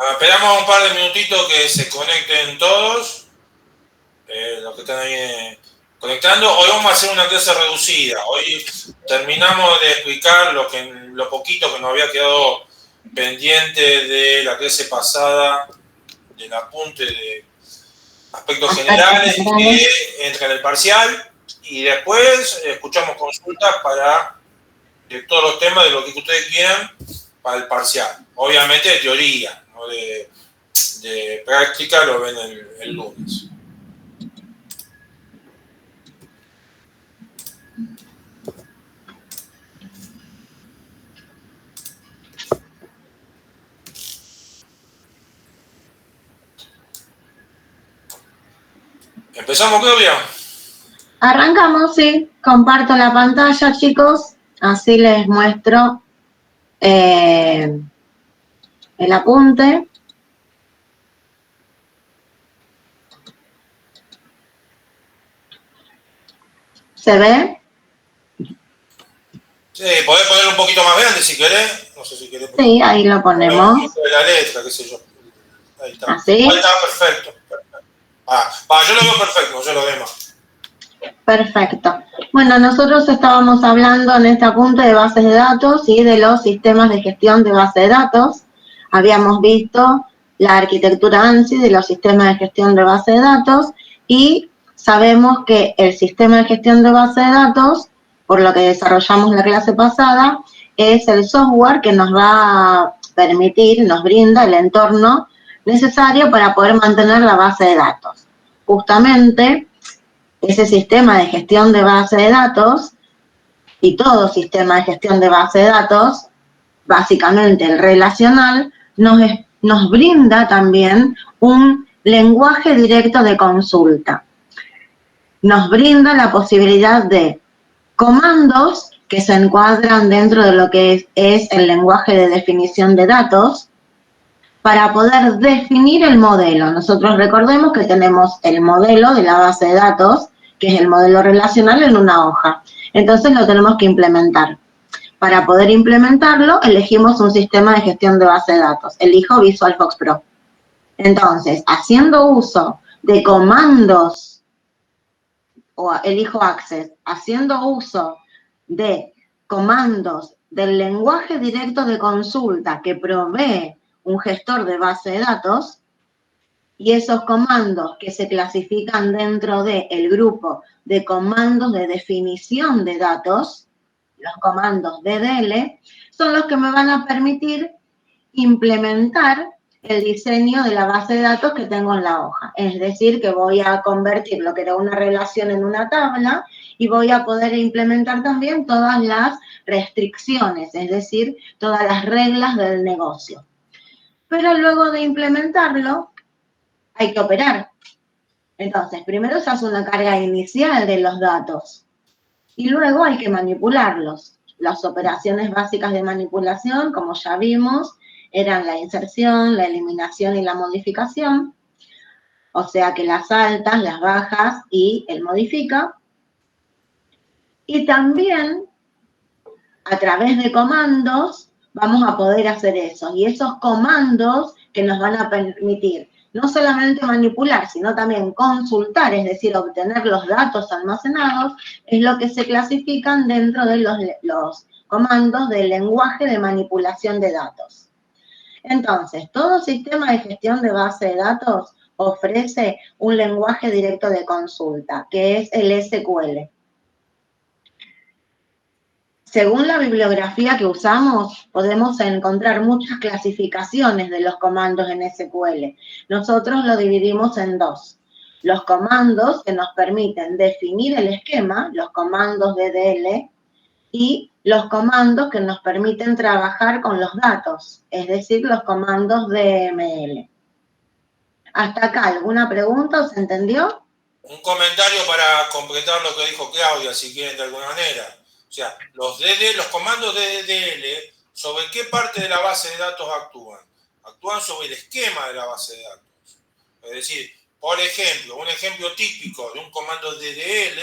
Esperamos un par de minutitos que se conecten todos, los que están ahí conectando. Hoy vamos a hacer una clase reducida. Hoy terminamos de explicar lo poquito que nos había quedado pendiente de la clase pasada, del apunte de aspectos generales que entra en el parcial, y después escuchamos consultas de todos los temas, de lo que ustedes quieran, para el parcial. Obviamente de teoría, no de práctica, lo ven el lunes. ¿Empezamos, Claudia? Arrancamos, sí. Comparto la pantalla, chicos. Así les muestro el apunte. ¿Se ve? Sí, podés poner un poquito más grande si querés. No sé si querés. Sí, ahí lo ponemos. La letra, qué sé yo. Ahí está. ¿Así? Ahí está, perfecto. Yo lo veo perfecto, no sé lo demás. Perfecto. Bueno, nosotros estábamos hablando en este apunte de bases de datos y de los sistemas de gestión de base de datos. Habíamos visto la arquitectura ANSI de los sistemas de gestión de base de datos y sabemos que el sistema de gestión de base de datos, por lo que desarrollamos la clase pasada, es el software que nos va a permitir, nos brinda el entorno necesario para poder mantener la base de datos. Justamente, ese sistema de gestión de base de datos y todo sistema de gestión de base de datos, básicamente el relacional, nos brinda también un lenguaje directo de consulta. Nos brinda la posibilidad de comandos que se encuadran dentro de lo que es el lenguaje de definición de datos para poder definir el modelo. Nosotros recordemos que tenemos el modelo de la base de datos, que es el modelo relacional en una hoja. Entonces lo tenemos que implementar. Para poder implementarlo, elegimos un sistema de gestión de base de datos. Elijo VisualFox Pro. Entonces, haciendo uso de comandos, o elijo Access, haciendo uso de comandos del lenguaje directo de consulta que provee un gestor de base de datos, y esos comandos que se clasifican dentro del grupo de comandos de definición de datos, los comandos DDL, son los que me van a permitir implementar el diseño de la base de datos que tengo en la hoja. Es decir, que voy a convertir lo que era una relación en una tabla y voy a poder implementar también todas las restricciones, es decir, todas las reglas del negocio. Pero luego de implementarlo, hay que operar. Entonces, primero se hace una carga inicial de los datos y luego hay que manipularlos. Las operaciones básicas de manipulación, como ya vimos, eran la inserción, la eliminación y la modificación. O sea que las altas, las bajas y el modifica. Y también, a través de comandos, vamos a poder hacer eso. Y esos comandos que nos van a permitir no solamente manipular, sino también consultar, es decir, obtener los datos almacenados, es lo que se clasifican dentro de los comandos del lenguaje de manipulación de datos. Entonces, todo sistema de gestión de base de datos ofrece un lenguaje directo de consulta, que es el SQL. Según la bibliografía que usamos, podemos encontrar muchas clasificaciones de los comandos en SQL. Nosotros lo dividimos en dos. Los comandos que nos permiten definir el esquema, los comandos DDL, y los comandos que nos permiten trabajar con los datos, es decir, los comandos DML. ¿Hasta acá alguna pregunta? ¿Se entendió? Un comentario para completar lo que dijo Claudia, si quieren de alguna manera. O sea, los comandos de DDL, ¿sobre qué parte de la base de datos actúan? Actúan sobre el esquema de la base de datos. Es decir, por ejemplo, un ejemplo típico de un comando DDL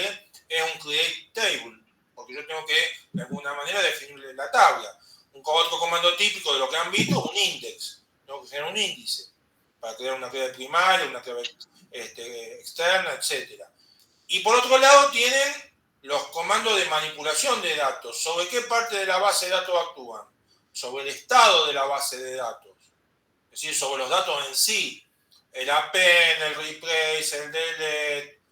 es un create table, porque yo tengo que, de alguna manera, definirle la tabla. Otro comando típico de lo que han visto, un index. tengo que generar un índice para crear una clave primaria, una clave externa, etc. Y por otro lado tienen los comandos de manipulación de datos. ¿Sobre qué parte de la base de datos actúan? Sobre el estado de la base de datos. Es decir, sobre los datos en sí. El append, el replace, el delete,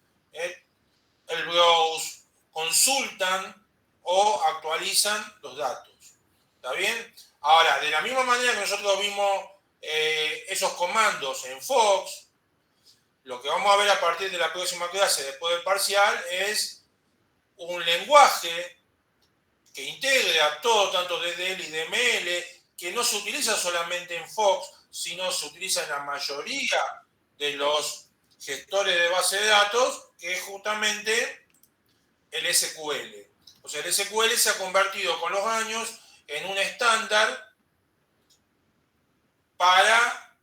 el browse, consultan o actualizan los datos. ¿Está bien? Ahora, de la misma manera que nosotros vimos esos comandos en Fox, lo que vamos a ver a partir de la próxima clase, después del parcial, es un lenguaje que integre a todo, tanto DDL y DML, que no se utiliza solamente en Fox, sino se utiliza en la mayoría de los gestores de base de datos, que es justamente el SQL. O sea, el SQL se ha convertido con los años en un estándar para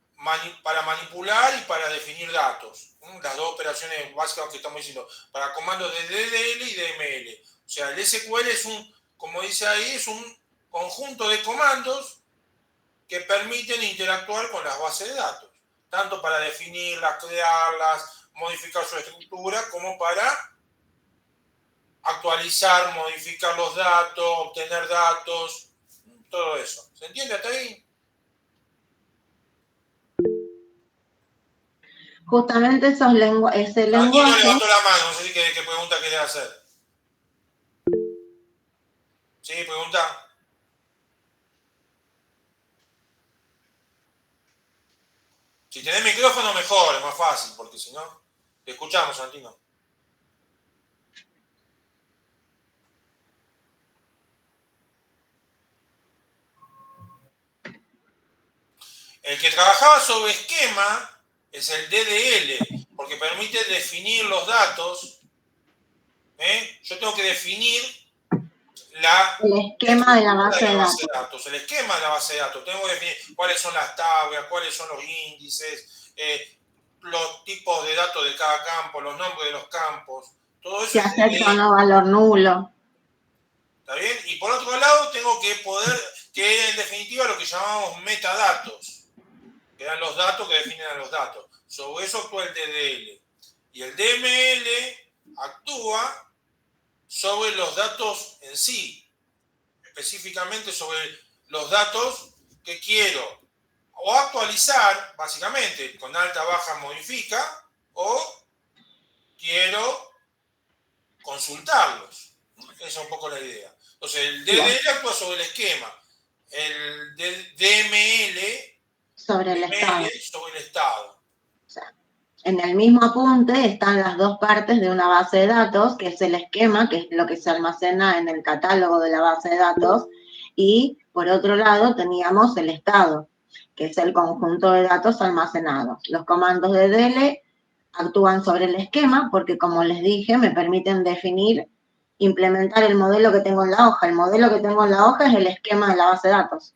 manipular y para definir datos. Las dos operaciones básicas que estamos diciendo, para comandos de DDL y DML. O sea, el SQL es como dice ahí, es un conjunto de comandos que permiten interactuar con las bases de datos, tanto para definirlas, crearlas, modificar su estructura, como para actualizar, modificar los datos, obtener datos, todo eso. ¿Se entiende hasta ahí? Justamente ese lenguaje... Aquí no levantó la mano, no sé qué pregunta querés hacer. Sí, pregunta. Si tenés micrófono, mejor, es más fácil, porque si no, te escuchamos, Santino. El que trabajaba sobre esquema es el DDL, porque permite definir los datos. Yo tengo que definir el esquema de la base de datos. El esquema de la base de datos. Tengo que definir cuáles son las tablas, cuáles son los índices, los tipos de datos de cada campo, los nombres de los campos. Todo eso. Si acepta o no valor nulo. ¿Está bien? Y por otro lado, tengo que poder, que en definitiva lo que llamamos metadatos, que eran los datos que definen a los datos. Sobre eso actúa el DDL. Y el DML actúa sobre los datos en sí, específicamente sobre los datos que quiero o actualizar, básicamente, con alta, baja, modifica, o quiero consultarlos. Esa es un poco la idea. Entonces, el DDL actúa sobre el esquema, el DML sobre el estado. Sobre el estado. O sea, en el mismo apunte están las dos partes de una base de datos, que es el esquema, que es lo que se almacena en el catálogo de la base de datos, y por otro lado teníamos el estado, que es el conjunto de datos almacenados. Los comandos de DL actúan sobre el esquema porque, como les dije, me permiten definir, implementar el modelo que tengo en la hoja. El modelo que tengo en la hoja es el esquema de la base de datos.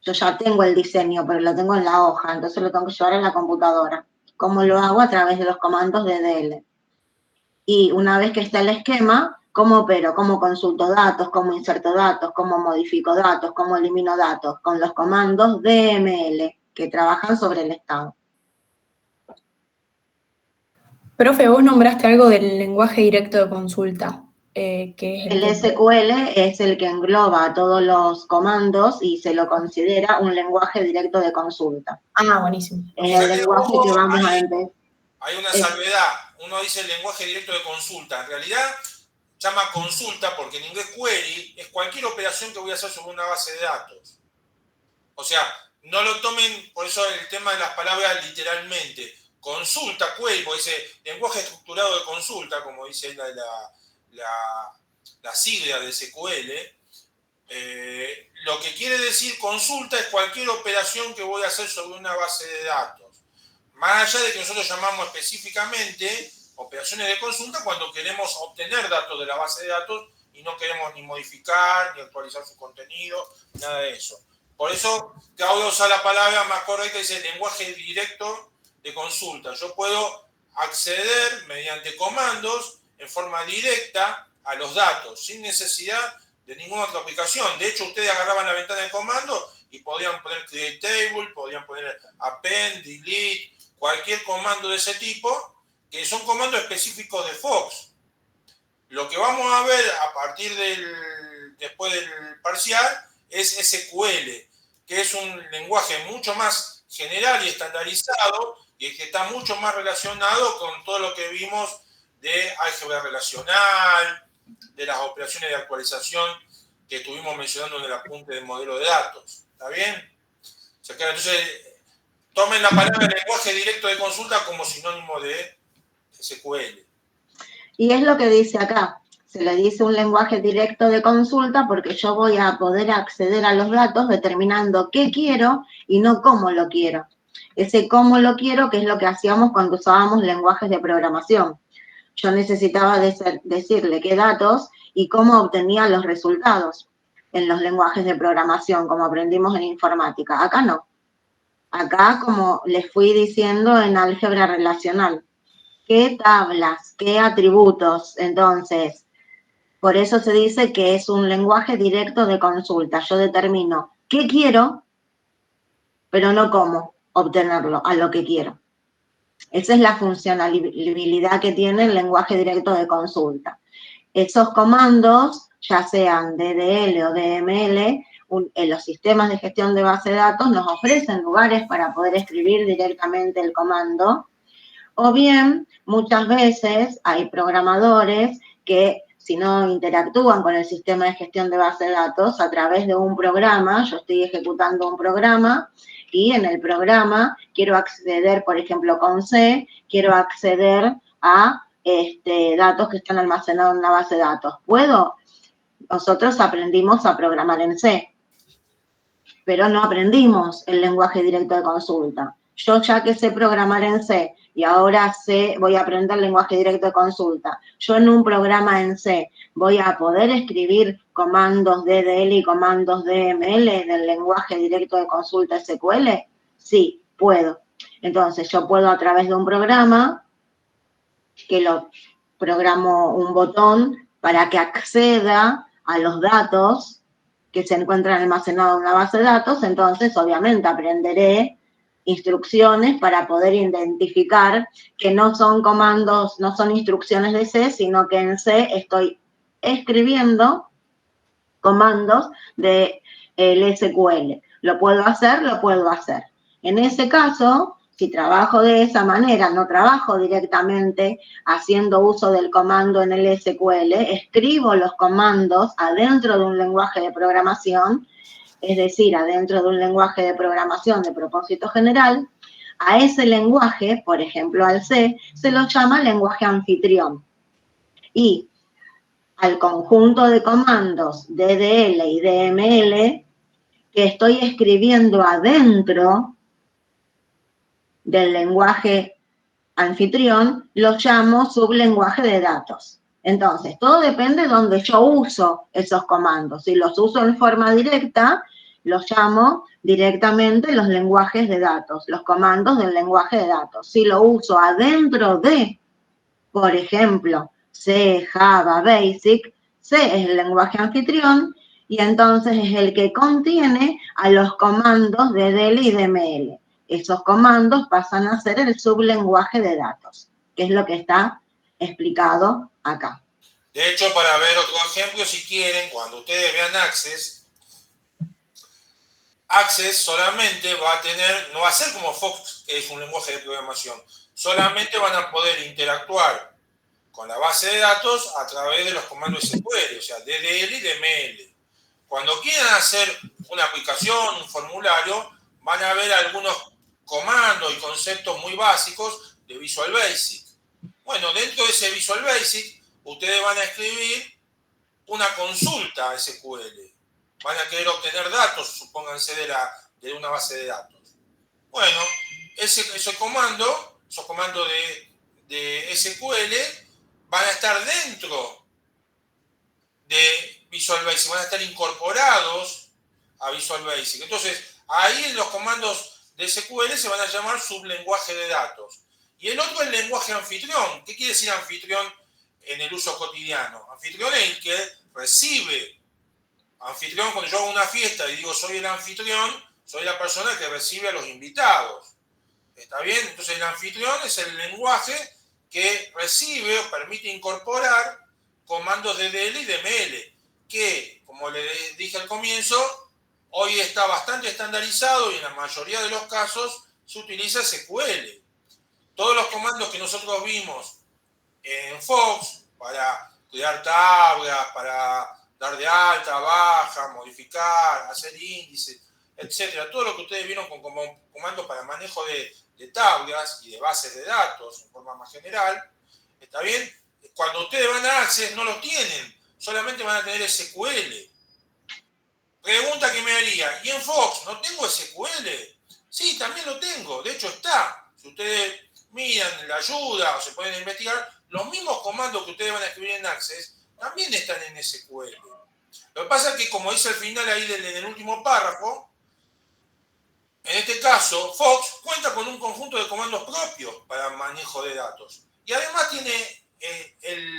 Yo ya tengo el diseño, pero lo tengo en la hoja, entonces lo tengo que llevar a la computadora. ¿Cómo lo hago? A través de los comandos de DL. Y una vez que está el esquema, ¿cómo opero? ¿Cómo consulto datos? ¿Cómo inserto datos? ¿Cómo modifico datos? ¿Cómo elimino datos? Con los comandos DML, que trabajan sobre el estado. Profe, vos nombraste algo del lenguaje directo de consulta. Que es el SQL es el que engloba todos los comandos y se lo considera un lenguaje directo de consulta. Ah, buenísimo. Es el lenguaje que vamos a empezar. Hay una salvedad. Uno dice el lenguaje directo de consulta. En realidad, llama consulta porque en inglés query es cualquier operación que voy a hacer sobre una base de datos. O sea, no lo tomen, por eso el tema de las palabras literalmente. Consulta, query, porque dice lenguaje estructurado de consulta, como dice la sigla de SQL. Lo que quiere decir consulta es cualquier operación que voy a hacer sobre una base de datos. Más allá de que nosotros llamamos específicamente operaciones de consulta cuando queremos obtener datos de la base de datos y no queremos ni modificar, ni actualizar su contenido, nada de eso. Por eso, Claudio usa la palabra más correcta, dice lenguaje directo de consulta. Yo puedo acceder mediante comandos en forma directa a los datos, sin necesidad de ninguna otra aplicación. De hecho, ustedes agarraban la ventana de comando y podían poner create table, podían poner append, delete, cualquier comando de ese tipo, que son comandos específicos de Fox. Lo que vamos a ver a partir después del parcial es SQL, que es un lenguaje mucho más general y estandarizado y que está mucho más relacionado con todo lo que vimos de álgebra relacional, de las operaciones de actualización que estuvimos mencionando en el apunte del modelo de datos. ¿Está bien? O sea, entonces, tomen la palabra lenguaje directo de consulta como sinónimo de SQL. Y es lo que dice acá. Se le dice un lenguaje directo de consulta porque yo voy a poder acceder a los datos determinando qué quiero y no cómo lo quiero. Ese cómo lo quiero, que es lo que hacíamos cuando usábamos lenguajes de programación. Yo necesitaba decirle qué datos y cómo obtenía los resultados en los lenguajes de programación, como aprendimos en informática. Acá no. Acá, como les fui diciendo en álgebra relacional, qué tablas, qué atributos. Entonces, por eso se dice que es un lenguaje directo de consulta. Yo determino qué quiero, pero no cómo obtenerlo, a lo que quiero. Esa es la funcionalidad que tiene el lenguaje directo de consulta. Esos comandos, ya sean DDL o DML, en los sistemas de gestión de base de datos nos ofrecen lugares para poder escribir directamente el comando. O bien, muchas veces hay programadores que si no interactúan con el sistema de gestión de base de datos a través de un programa, yo estoy ejecutando un programa y en el programa quiero acceder, por ejemplo, con C, quiero acceder a datos que están almacenados en una base de datos. ¿Puedo? Nosotros aprendimos a programar en C, pero no aprendimos el lenguaje directo de consulta. Yo ya que sé programar en C y ahora voy a aprender el lenguaje directo de consulta, yo en un programa en C voy a poder escribir comandos DDL y comandos DML del lenguaje directo de consulta SQL. Sí, puedo. Entonces yo puedo a través de un programa que lo programo un botón para que acceda a los datos que se encuentran almacenados en una base de datos, entonces obviamente aprenderé instrucciones para poder identificar que no son comandos, no son instrucciones de C, sino que en C estoy escribiendo comandos de el SQL. ¿Lo puedo hacer? Lo puedo hacer. En ese caso, si trabajo de esa manera, no trabajo directamente haciendo uso del comando en el SQL, escribo los comandos adentro de un lenguaje de programación, es decir, adentro de un lenguaje de programación de propósito general. A ese lenguaje, por ejemplo al C, se lo llama lenguaje anfitrión. Y al conjunto de comandos DDL y DML que estoy escribiendo adentro del lenguaje anfitrión, lo llamo sublenguaje de datos. Entonces, todo depende de donde yo uso esos comandos. Si los uso en forma directa, los llamo directamente los lenguajes de datos, los comandos del lenguaje de datos. Si lo uso adentro de, por ejemplo, C, Java, Basic, C es el lenguaje anfitrión y entonces es el que contiene a los comandos de DL y DML. Esos comandos pasan a ser el sublenguaje de datos, que es lo que está explicado acá. De hecho, para ver otro ejemplo, si quieren, cuando ustedes vean Access solamente va a tener, no va a ser como Fox, que es un lenguaje de programación, solamente van a poder interactuar con la base de datos a través de los comandos SQL, o sea, DDL y DML. Cuando quieran hacer una aplicación, un formulario, van a ver algunos comandos y conceptos muy básicos de Visual Basic. Bueno, dentro de ese Visual Basic, ustedes van a escribir una consulta SQL. Van a querer obtener datos, supónganse, de una base de datos. Bueno, esos comandos de SQL van a estar dentro de Visual Basic, van a estar incorporados a Visual Basic. Entonces, ahí los comandos de SQL se van a llamar sublenguaje de datos. Y el otro es el lenguaje anfitrión. ¿Qué quiere decir anfitrión en el uso cotidiano? Anfitrión es el que recibe Anfitrión, cuando yo hago una fiesta y digo soy el anfitrión, soy la persona que recibe a los invitados. ¿Está bien? Entonces el anfitrión es el lenguaje que recibe o permite incorporar comandos DDL y DML, que, como le dije al comienzo, hoy está bastante estandarizado y en la mayoría de los casos se utiliza SQL. Todos los comandos que nosotros vimos en Fox para crear tablas, para dar de alta, baja, modificar, hacer índices, etcétera, todo lo que ustedes vieron con comandos para manejo de tablas y de bases de datos en forma más general, ¿está bien? Cuando ustedes van a Access no lo tienen, solamente van a tener SQL. Pregunta que me haría, ¿y en Fox no tengo SQL? Sí, también lo tengo, de hecho está. Si ustedes miran la ayuda o se pueden investigar, los mismos comandos que ustedes van a escribir en Access también están en SQL. Lo que pasa es que, como dice al final ahí del último párrafo, en este caso, Fox cuenta con un conjunto de comandos propios para manejo de datos. Y además tiene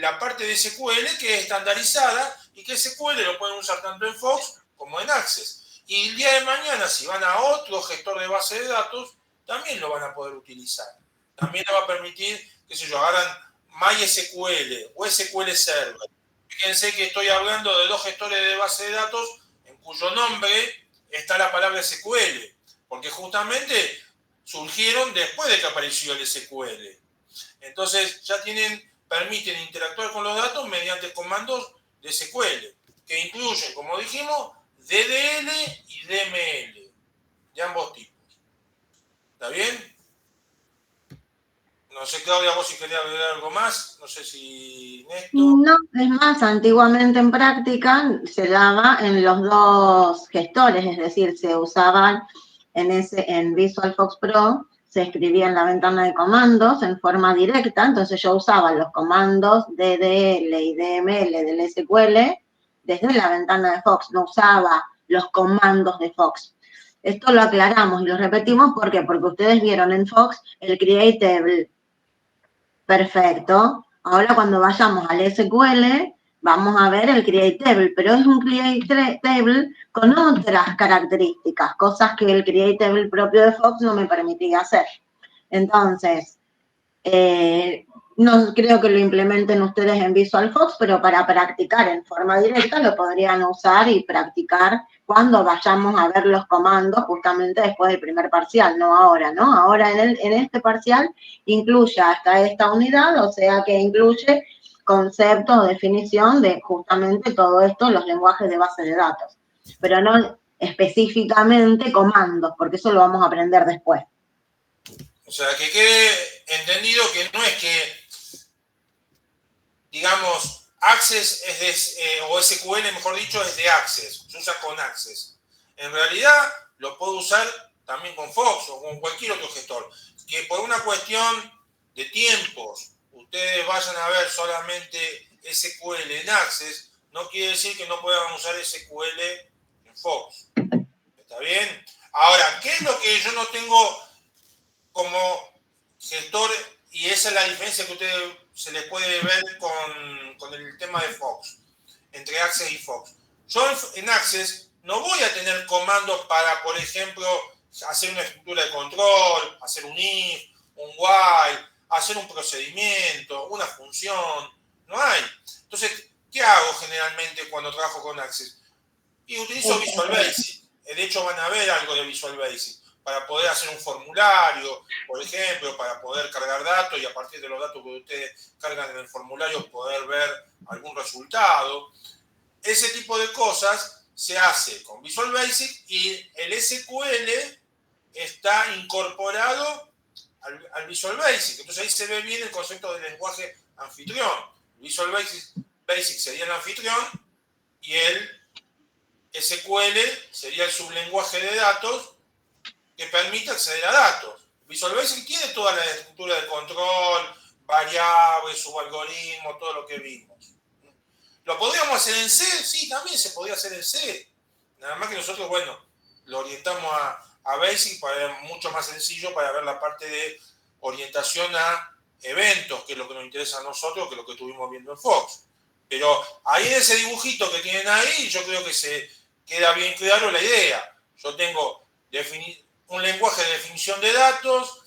la parte de SQL que es estandarizada y que SQL lo pueden usar tanto en Fox como en Access. Y el día de mañana, si van a otro gestor de base de datos, también lo van a poder utilizar. También le va a permitir, qué sé yo, hagan MySQL o SQL Server. Fíjense que estoy hablando de dos gestores de base de datos en cuyo nombre está la palabra SQL, porque justamente surgieron después de que apareció el SQL. Entonces ya permiten interactuar con los datos mediante comandos de SQL, que incluyen, como dijimos, DDL y DML, de ambos tipos. ¿Está bien? No sé, Claudia, vos si querías agregar algo más. No sé si Néstor. No, es más, antiguamente en práctica se daba en los dos gestores, es decir, se usaban en Visual Fox Pro, se escribía en la ventana de comandos en forma directa, entonces yo usaba los comandos DDL y DML del SQL desde la ventana de Fox, no usaba los comandos de Fox. Esto lo aclaramos y lo repetimos, ¿por qué? Porque ustedes vieron en Fox el createable. Perfecto. Ahora cuando vayamos al SQL, vamos a ver el createable, pero es un createable con otras características, cosas que el createable propio de Fox no me permitía hacer. Entonces, no creo que lo implementen ustedes en Visual Fox, pero para practicar en forma directa lo podrían usar y practicar cuando vayamos a ver los comandos justamente después del primer parcial, no ahora, ¿no? Ahora en este parcial incluye hasta esta unidad, o sea que incluye conceptos o definición de justamente todo esto, los lenguajes de base de datos, pero no específicamente comandos, porque eso lo vamos a aprender después. O sea, que quede entendido que no es que, digamos, Access es o SQL, mejor dicho, es de Access, se usa con Access. En realidad, lo puedo usar también con Fox o con cualquier otro gestor. Que por una cuestión de tiempos, ustedes vayan a ver solamente SQL en Access, no quiere decir que no puedan usar SQL en Fox. ¿Está bien? Ahora, ¿qué es lo que yo no tengo como gestor? Y esa es la diferencia que a ustedes se les puede ver con el tema de Fox, entre Access y Fox. Yo en Access no voy a tener comandos para, por ejemplo, hacer una estructura de control, hacer un if, un while, hacer un procedimiento, una función. No hay. Entonces, ¿qué hago generalmente cuando trabajo con Access? Y utilizo Visual Basic. De hecho, van a ver algo de Visual Basic para poder hacer un formulario, por ejemplo, para poder cargar datos y a partir de los datos que ustedes cargan en el formulario poder ver algún resultado. Ese tipo de cosas se hace con Visual Basic y el SQL está incorporado al Visual Basic. Entonces ahí se ve bien el concepto del lenguaje anfitrión. Visual Basic sería el anfitrión y el SQL sería el sublenguaje de datos que permite acceder a datos. Visual Basic tiene toda la estructura de control, variables, subalgoritmos, todo lo que vimos. ¿Lo podríamos hacer en C? Sí, también se podría hacer en C. Nada más que nosotros, bueno, lo orientamos a Basic para ver mucho más sencillo, para ver la parte de orientación a eventos, que es lo que nos interesa a nosotros, que es lo que estuvimos viendo en Fox. Pero ahí en ese dibujito que tienen ahí, yo creo que se queda bien claro la idea. Yo tengo un lenguaje de definición de datos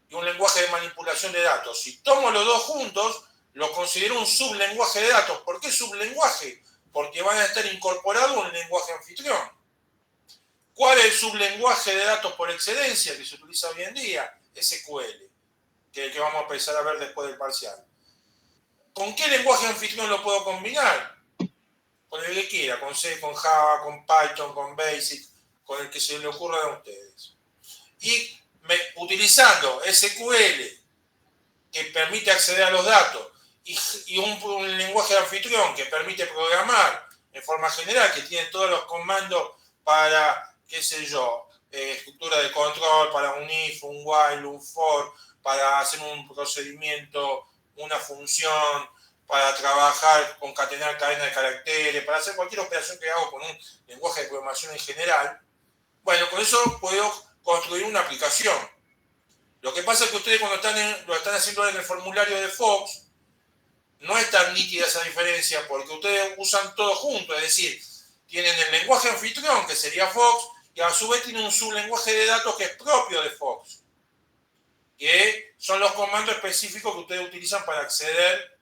y un lenguaje de manipulación de datos. Si tomo los dos juntos, lo considero un sublenguaje de datos. ¿Por qué sublenguaje? Porque van a estar incorporados en el lenguaje anfitrión. ¿Cuál es el sublenguaje de datos por excelencia que se utiliza hoy en día? SQL, que vamos a empezar a ver después del parcial. ¿Con qué lenguaje anfitrión lo puedo combinar? Con el que quiera, con C, con Java, con Python, con Basic, con el que se le ocurra a ustedes. Y utilizando SQL, que permite acceder a los datos, y un lenguaje de anfitrión que permite programar en forma general, que tiene todos los comandos para, qué sé yo, estructura de control, para un if, un while, un for, para hacer un procedimiento, una función, para trabajar, concatenar cadenas de caracteres, para hacer cualquier operación que hago con un lenguaje de programación en general. Bueno, con eso puedo construir una aplicación. Lo que pasa es que ustedes cuando lo están haciendo en el formulario de Fox, no es tan nítida esa diferencia porque ustedes usan todo junto, es decir, tienen el lenguaje anfitrión, que sería Fox, y a su vez tienen un sublenguaje de datos que es propio de Fox, que son los comandos específicos que ustedes utilizan para acceder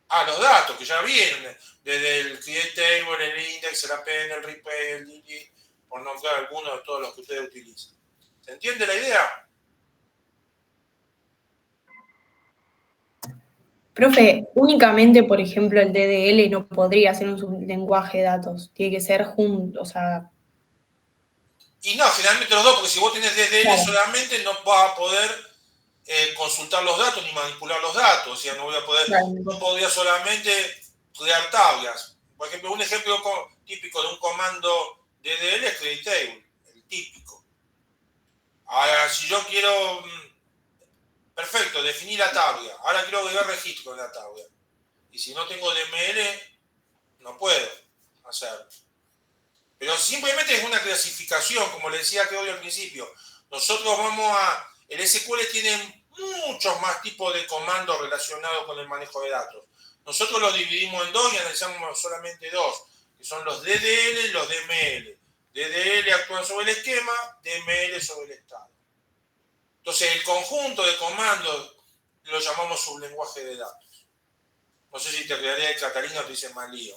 a los datos, que ya vienen, desde el create table, el index, el append, el replay, el delete, por nombrar algunos de todos los que ustedes utilizan. ¿Se entiende la idea? Profe, únicamente, por ejemplo, el DDL no podría ser un sublenguaje de datos. Tiene que ser junto, o sea... Y no, generalmente los dos, porque si vos tenés DDL Claro. solamente, no vas a poder consultar los datos ni manipular los datos. O sea, Claro. no podría solamente crear tablas. Por ejemplo, un ejemplo típico de un comando DDL es create table, el típico. Ahora, si yo quiero, perfecto, definir la tabla. Ahora quiero agregar registro en la tabla. Y si no tengo DML, no puedo hacerlo. Pero simplemente es una clasificación, como le decía que hoy al principio. Nosotros el SQL tiene muchos más tipos de comandos relacionados con el manejo de datos. Nosotros los dividimos en dos y analizamos solamente dos, que son los DDL y los DML. DDL actúan sobre el esquema, DML sobre el estado. Entonces, el conjunto de comandos lo llamamos sublenguaje de datos. No sé si te aclaré, Catalina, o te hice más lío.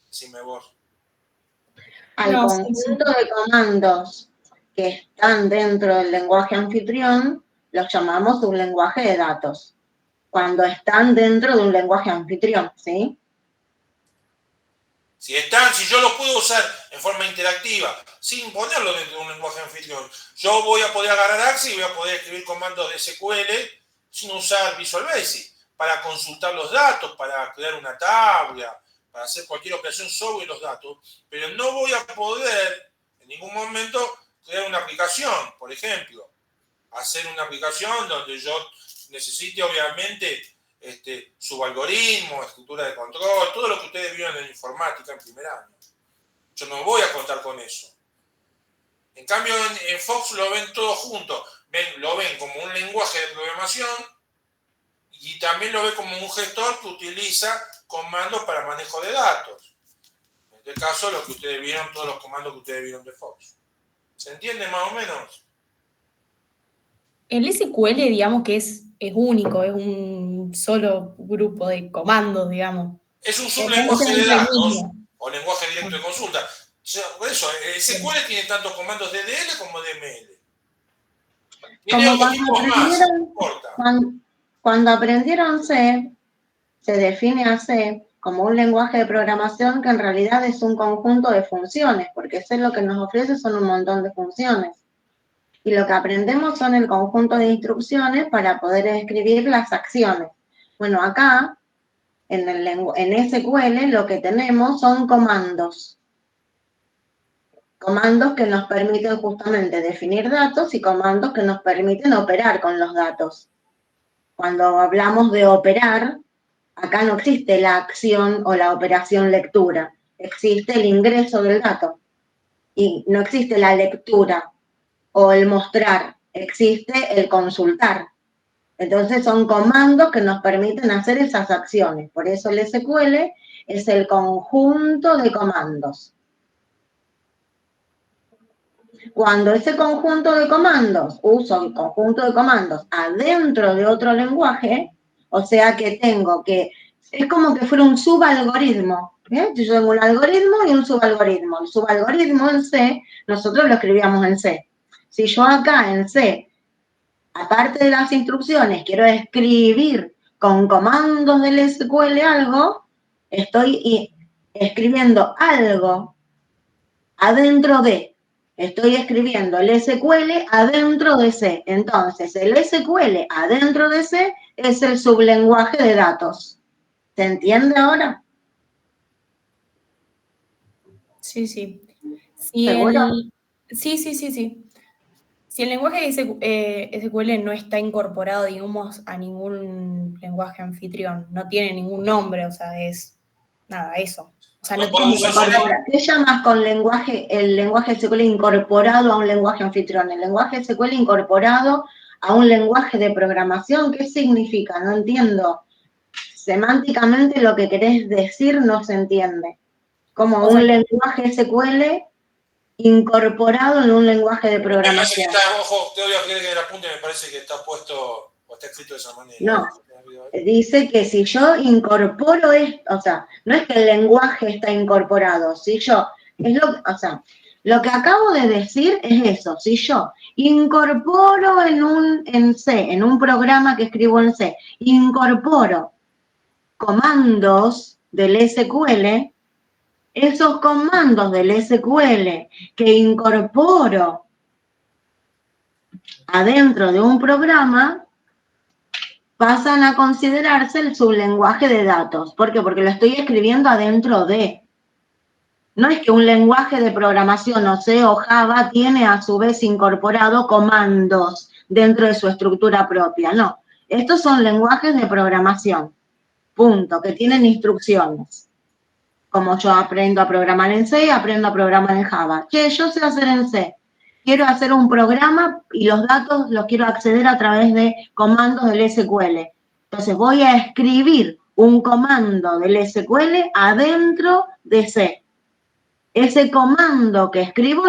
Decime vos. Al No, sí, conjunto de comandos que están dentro del lenguaje anfitrión, los llamamos un lenguaje de datos. Cuando están dentro de un lenguaje anfitrión, ¿sí? Si yo lo puedo usar en forma interactiva, sin ponerlo dentro de un lenguaje anfitrión, yo voy a poder agarrar Axis y voy a poder escribir comandos de SQL sin usar Visual Basic, para consultar los datos, para crear una tabla, para hacer cualquier operación sobre los datos, pero no voy a poder en ningún momento crear una aplicación, por ejemplo, hacer una aplicación donde yo necesite obviamente subalgoritmo, estructura de control, todo lo que ustedes vieron en informática en primer año. Yo no voy a contar con eso. En cambio, en Fox lo ven todo junto. Lo ven como un lenguaje de programación y también lo ven como un gestor que utiliza comandos para manejo de datos. En este caso, lo que ustedes vieron, todos los comandos que ustedes vieron de Fox. ¿Se entiende más o menos? el SQL, digamos que es único, es un solo grupo de comandos, digamos. Es un Es sublenguaje de el datos mismo. o lenguaje directo de consulta. Por eso, el SQL tiene tanto comandos DDL como DML. Tiene Como otros tipos más, no importa. cuando aprendieron C, se define a C como un lenguaje de programación que en realidad es un conjunto de funciones, porque C lo que nos ofrece son un montón de funciones. Y lo que aprendemos son el conjunto de instrucciones para poder escribir las acciones. Bueno, acá, en SQL, lo que tenemos son comandos. Comandos que nos permiten justamente definir datos y comandos que nos permiten operar con los datos. Cuando hablamos de operar, acá no existe la acción o la operación lectura, existe el ingreso del dato. Y no existe la lectura o el mostrar, existe el consultar. Entonces son comandos que nos permiten hacer esas acciones. Por eso el SQL es el conjunto de comandos. Cuando ese conjunto de comandos, uso el conjunto de comandos adentro de otro lenguaje, o sea que tengo que, es como que fuera un subalgoritmo. Yo tengo un algoritmo y un subalgoritmo. El subalgoritmo en C, nosotros lo escribíamos en C. Si yo acá en C, aparte de las instrucciones, quiero escribir con comandos del SQL algo, estoy escribiendo algo adentro de. Estoy escribiendo el SQL adentro de C. Entonces, el SQL adentro de C es el sublenguaje de datos. ¿Se entiende ahora? Sí, sí. ¿Seguro? Sí. Si el lenguaje SQL no está incorporado, digamos, a ningún lenguaje anfitrión, no tiene ningún nombre, o sea, es nada, eso. O sea, Lo no puedo tiene usar solo. ¿Qué llamas con el lenguaje SQL incorporado a un lenguaje anfitrión? El lenguaje SQL incorporado a un lenguaje de programación, ¿qué significa? No entiendo. Semánticamente lo que querés decir no se entiende. Como O sea, un lenguaje SQL incorporado en un lenguaje de Me parece que programación. está, ojo, te voy a pedir que el apunte, me parece que está puesto o está escrito de esa manera. No, dice que si yo incorporo esto, o sea, no es que el lenguaje está incorporado, si yo, o sea, lo que acabo de decir es eso, si yo incorporo en C, en un programa que escribo en C, incorporo comandos del SQL, esos comandos del SQL que incorporo adentro de un programa pasan a considerarse el sublenguaje de datos. ¿Por qué? Porque lo estoy escribiendo adentro de. No es que un lenguaje de programación, o C o Java, tiene a su vez incorporado comandos dentro de su estructura propia. No, estos son lenguajes de programación, punto, que tienen instrucciones. Como yo aprendo a programar en C, aprendo a programar en Java. Che, yo sé hacer en C. Quiero hacer un programa y los datos los quiero acceder a través de comandos del SQL. Entonces voy a escribir un comando del SQL adentro de C. Ese comando que escribo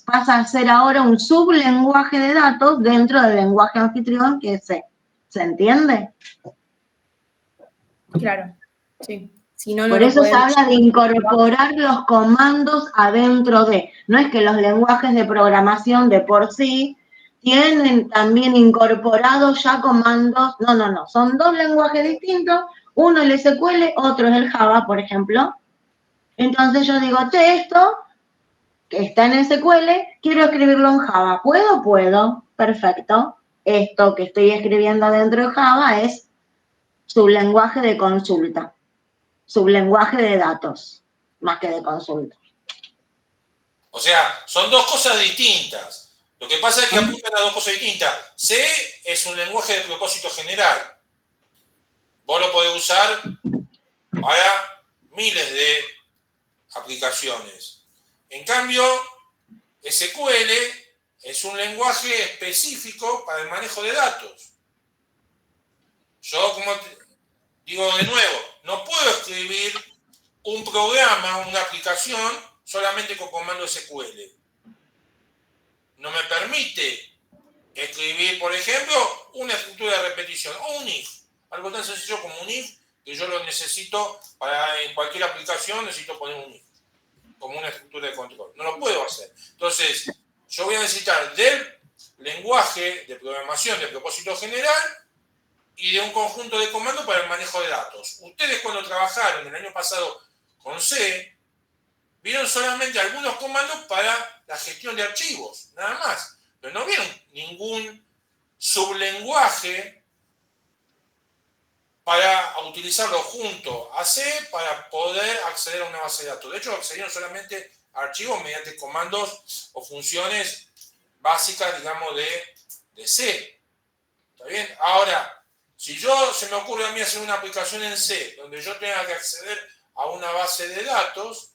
pasa a ser ahora un sublenguaje de datos dentro del lenguaje anfitrión que es C. ¿Se entiende? claro, sí. Si no, no Por lo eso se podemos habla de llamar. incorporar los comandos adentro de. No es que los lenguajes de programación de por sí tienen también incorporados ya comandos. No. Son dos lenguajes distintos. Uno el SQL, otro es el Java, por ejemplo. Entonces yo digo, esto que está en SQL, quiero escribirlo en Java. ¿Puedo? Puedo. Perfecto. Esto que estoy escribiendo dentro de Java es sublenguaje de consulta. Sublenguaje de datos, más que de consulta. O sea, son dos cosas distintas. Lo que pasa es que apuntan a dos cosas distintas. C es un lenguaje de propósito general. Vos lo podés usar para miles de aplicaciones. En cambio, SQL es un lenguaje específico para el manejo de datos. Yo, como digo de nuevo, no puedo escribir un programa, una aplicación, solamente con comando SQL. No me permite escribir, por ejemplo, una estructura de repetición o un if. Algo tan sencillo como un if, que yo lo necesito para en cualquier aplicación, necesito poner un if, como una estructura de control. No lo puedo hacer. Entonces, yo voy a necesitar del lenguaje de programación de propósito general y de un conjunto de comandos para el manejo de datos. Ustedes cuando trabajaron el año pasado con C, vieron solamente algunos comandos para la gestión de archivos, nada más. Pero no vieron ningún sublenguaje para utilizarlo junto a C para poder acceder a una base de datos. De hecho, accedieron solamente a archivos mediante comandos o funciones básicas, digamos, de C. ¿Está bien? Ahora, si se me ocurre a mí hacer una aplicación en C donde yo tenga que acceder a una base de datos,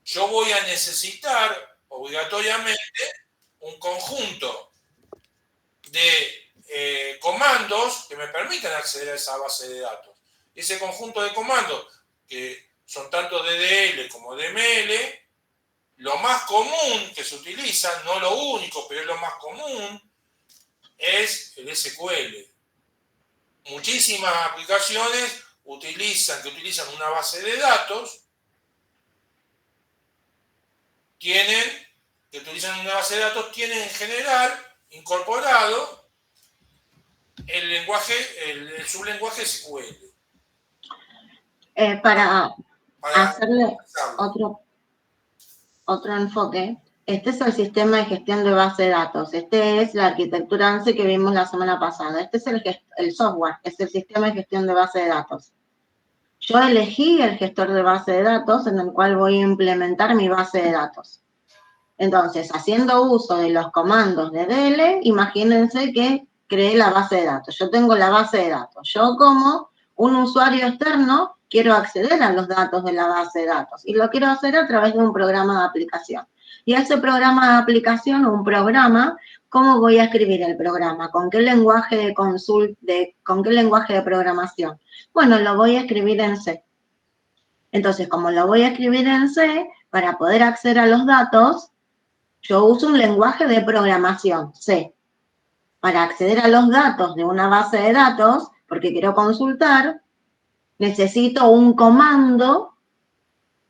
yo voy a necesitar obligatoriamente un conjunto de comandos comandos que me permiten acceder a esa base de datos. Ese conjunto de comandos, que son tanto DDL como DML, lo más común que se utiliza, no lo único, pero es lo más común, es el SQL. Muchísimas aplicaciones que utilizan una base de datos, tienen en general incorporado el sublenguaje SQL. Para hacerle otro enfoque, este es el sistema de gestión de base de datos. Este es la arquitectura ANSI que vimos la semana pasada. Este es el software, es el sistema de gestión de base de datos. Yo elegí el gestor de base de datos en el cual voy a implementar mi base de datos. Entonces, haciendo uso de los comandos de DL, imagínense que creé la base de datos. Yo tengo la base de datos. Yo, como un usuario externo, quiero acceder a los datos de la base de datos y lo quiero hacer a través de un programa de aplicación. Y ese programa de aplicación o un programa, ¿cómo voy a escribir el programa? ¿Con qué lenguaje con qué lenguaje de programación? Bueno, lo voy a escribir en C. Entonces, como lo voy a escribir en C, para poder acceder a los datos, yo uso un lenguaje de programación, C. Para acceder a los datos de una base de datos, porque quiero consultar, necesito un comando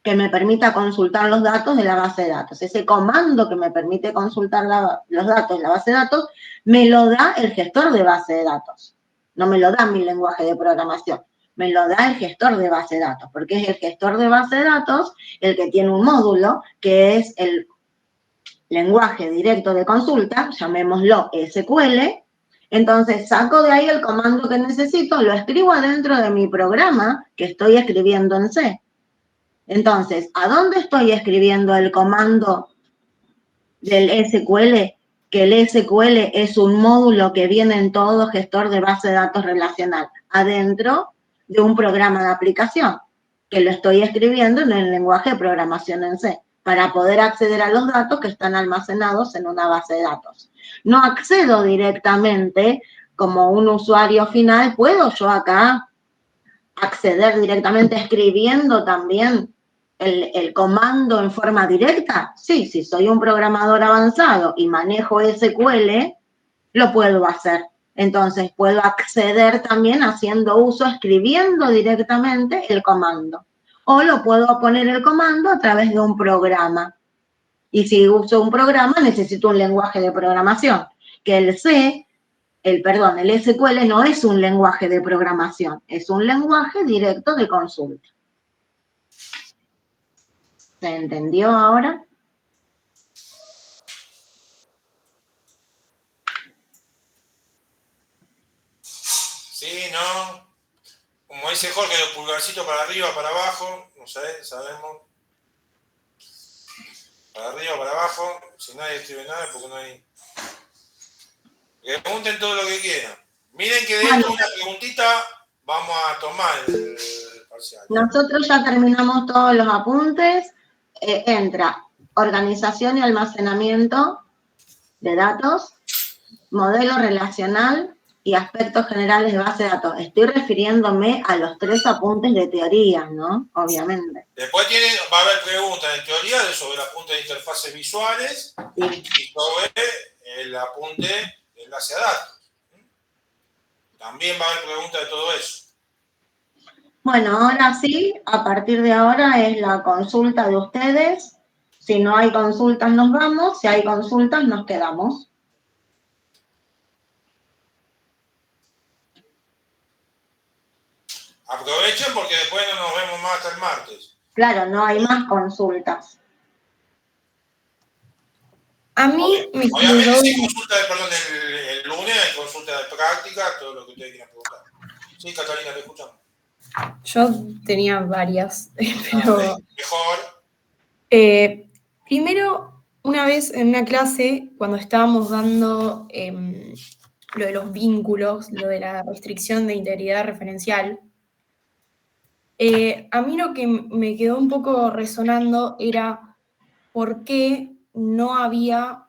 que me permita consultar los datos de la base de datos. Ese comando que me permite consultar los datos de la base de datos, me lo da el gestor de base de datos. No me lo da mi lenguaje de programación, me lo da el gestor de base de datos, porque es el gestor de base de datos el que tiene un módulo que es el lenguaje directo de consulta, llamémoslo SQL. Entonces saco de ahí el comando que necesito, lo escribo adentro de mi programa que estoy escribiendo en C. Entonces, ¿a dónde estoy escribiendo el comando del SQL? Que el SQL es un módulo que viene en todo gestor de base de datos relacional, adentro de un programa de aplicación, que lo estoy escribiendo en el lenguaje de programación en C, para poder acceder a los datos que están almacenados en una base de datos. No accedo directamente como un usuario final. ¿Puedo yo acá acceder directamente escribiendo también el comando en forma directa? Sí, si soy un programador avanzado y manejo SQL, lo puedo hacer. Entonces, puedo acceder también haciendo uso, escribiendo directamente el comando. O lo puedo poner el comando a través de un programa. Y si uso un programa, necesito un lenguaje de programación, que el SQL no es un lenguaje de programación, es un lenguaje directo de consulta. ¿Se entendió ahora? Sí, ¿no? Como dice Jorge, el pulgarcito para arriba, para abajo, no sé, sabemos. Para arriba, para abajo, si nadie escribe nada, porque no hay... Que pregunten todo lo que quieran. Miren que de esto una preguntita vamos a tomar el parcial. Nosotros ya terminamos todos los apuntes. Entra organización y almacenamiento de datos, modelo relacional y aspectos generales de base de datos. Estoy refiriéndome a los 3 apuntes de teoría, ¿no? Obviamente. Después va a haber preguntas en teoría sobre el apunte de interfaces visuales, sí, y sobre el apunte de enlace a datos. También va a haber preguntas de todo eso. Bueno, ahora sí, a partir de ahora es la consulta de ustedes. Si no hay consultas nos vamos, si hay consultas nos quedamos. Aprovechen porque después no nos vemos más hasta el martes. Claro, no hay más consultas. A mí me quedó... Obviamente sí, consulta el lunes hay consulta de práctica, todo lo que ustedes quieran preguntar. Sí, Catalina, te escuchamos. Yo tenía varias, pero... Mejor. Primero, una vez en una clase, cuando estábamos dando lo de los vínculos, lo de la restricción de integridad referencial, a mí lo que me quedó un poco resonando era por qué no había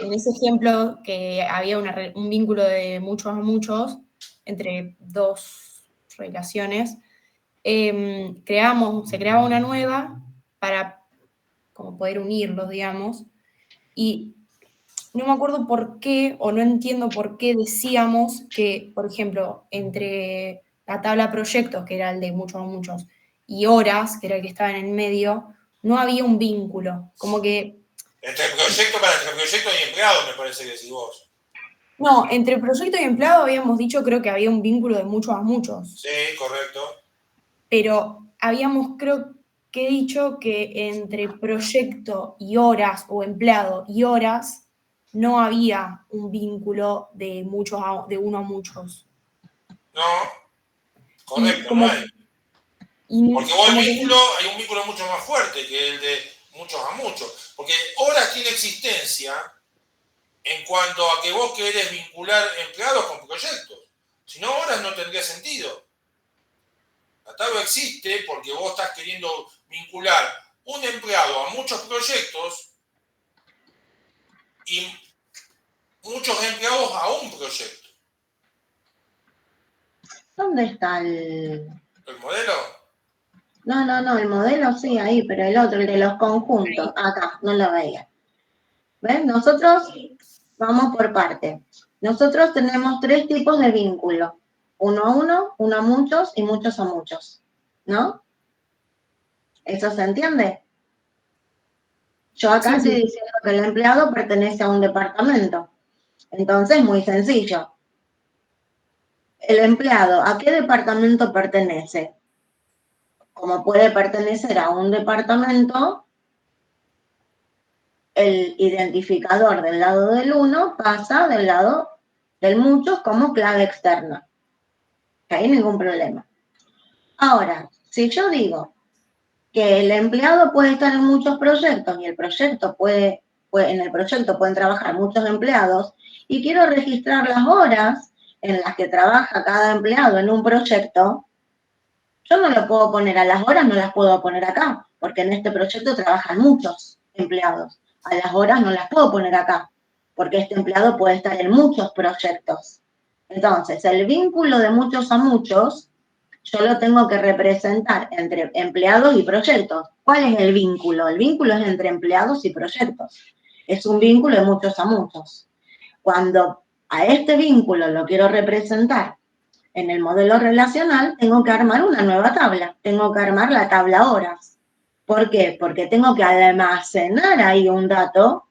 en ese ejemplo que había un vínculo de muchos a muchos entre dos relaciones, se creaba una nueva para como poder unirlos, digamos, y no me acuerdo por qué, o no entiendo por qué decíamos que, por ejemplo, entre la tabla proyectos, que era el de muchos a muchos, y horas, que era el que estaba en el medio, no había un vínculo, como que... Entre proyecto y empleado, me parece que decís vos. No, entre proyecto y empleado habíamos dicho, creo que había un vínculo de muchos a muchos. Sí, correcto. Pero habíamos, creo que dicho que entre proyecto y horas, o empleado y horas, no había un vínculo de uno a muchos. No, Y correcto, no como, hay. y Porque vos como que hay un vínculo mucho más fuerte que el de muchos a muchos. Porque horas tiene existencia en cuanto a que vos querés vincular empleados con proyectos. Si no, horas no tendría sentido. La tabla existe porque vos estás queriendo vincular un empleado a muchos proyectos y muchos empleados a un proyecto. ¿Dónde está el...? ¿El modelo? No, el modelo sí, ahí, pero el otro, el de los conjuntos, acá, no lo veía. ¿Ven? Nosotros vamos por parte. Nosotros tenemos 3 tipos de vínculo. Uno a uno a muchos y muchos a muchos. ¿No? ¿Eso se entiende? Yo acá estoy diciendo que el empleado pertenece a un departamento. Entonces, muy sencillo. El empleado, ¿a qué departamento pertenece? Como puede pertenecer a un departamento, el identificador del lado del 1 pasa del lado del muchos como clave externa. No hay ningún problema. Ahora, si yo digo que el empleado puede estar en muchos proyectos y el proyecto en el proyecto pueden trabajar muchos empleados y quiero registrar las horas en las que trabaja cada empleado en un proyecto, yo no lo puedo poner a las horas, no las puedo poner acá, porque en este proyecto trabajan muchos empleados. A las horas no las puedo poner acá, porque este empleado puede estar en muchos proyectos. Entonces, el vínculo de muchos a muchos, yo lo tengo que representar entre empleados y proyectos. ¿Cuál es el vínculo? El vínculo es entre empleados y proyectos. Es un vínculo de muchos a muchos. Cuando a este vínculo lo quiero representar en el modelo relacional, tengo que armar una nueva tabla. Tengo que armar la tabla horas. ¿Por qué? Porque tengo que almacenar ahí un dato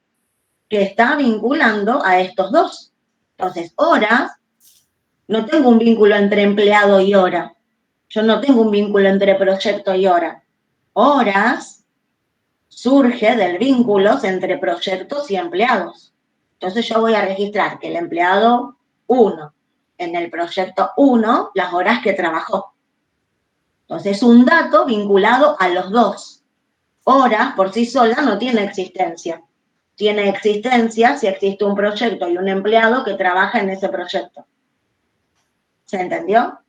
que está vinculando a estos dos. Entonces, horas, no tengo un vínculo entre empleado y hora. Yo no tengo un vínculo entre proyecto y hora. Horas surge del vínculo entre proyectos y empleados. Entonces yo voy a registrar que el empleado 1, en el proyecto 1, las horas que trabajó. Entonces es un dato vinculado a los dos. Horas por sí sola no tiene existencia. Tiene existencia si existe un proyecto y un empleado que trabaja en ese proyecto. ¿Se entendió?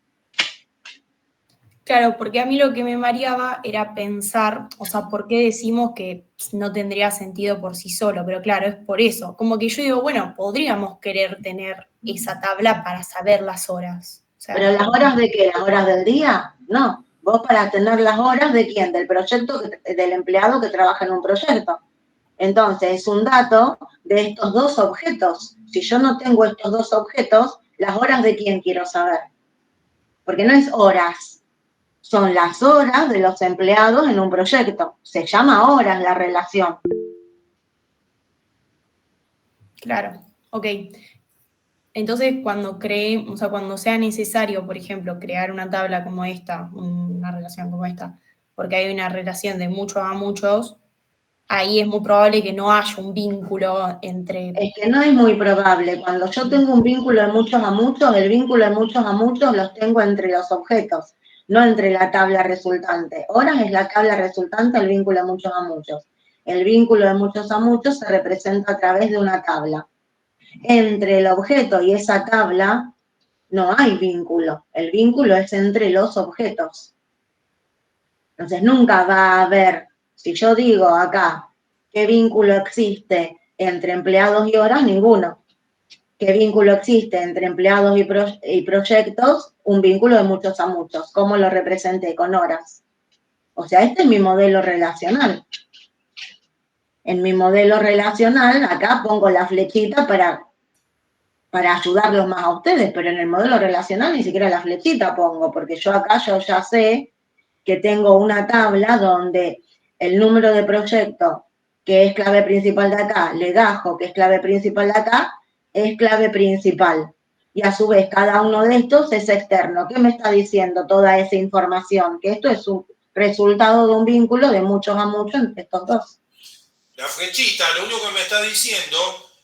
Claro, porque a mí lo que me mareaba era pensar, o sea, ¿por qué decimos que no tendría sentido por sí solo? Pero claro, es por eso. Como que yo digo, bueno, podríamos querer tener esa tabla para saber las horas. O sea, ¿Pero las horas de qué? ¿Las horas del día? No. Vos para tener las horas de quién? Del proyecto, del empleado que trabaja en un proyecto. Entonces, es un dato de estos dos objetos. Si yo no tengo estos dos objetos, ¿las horas de quién quiero saber? Porque no es horas, son las horas de los empleados en un proyecto. Se llama horas la relación. claro, ok. Entonces, cuando sea necesario, por ejemplo, crear una tabla como esta, una relación como esta, porque hay una relación de muchos a muchos, ahí es muy probable que no haya un vínculo entre... Es que no es muy probable. Cuando yo tengo un vínculo de muchos a muchos, el vínculo de muchos a muchos los tengo entre los objetos, no entre la tabla resultante. Horas es la tabla resultante, el vínculo de muchos a muchos. El vínculo de muchos a muchos se representa a través de una tabla. Entre el objeto y esa tabla no hay vínculo. El vínculo es entre los objetos. Entonces nunca va a haber, si yo digo acá, ¿qué vínculo existe Entre empleados y horas, ninguno. ¿Qué vínculo existe entre empleados y proyectos? Un vínculo de muchos a muchos. ¿Cómo lo representé? Con horas. O sea, este es mi modelo relacional. En mi modelo relacional, acá pongo la flechita para ayudarlos más a ustedes, pero en el modelo relacional ni siquiera la flechita pongo, porque yo acá ya sé que tengo una tabla donde el número de proyecto, que es clave principal de acá, legajo, que es clave principal de acá, es clave principal. Y a su vez, cada uno de estos es externo. ¿Qué me está diciendo toda esa información? Que esto es un resultado de un vínculo de muchos a muchos entre estos dos. La flechita lo único que me está diciendo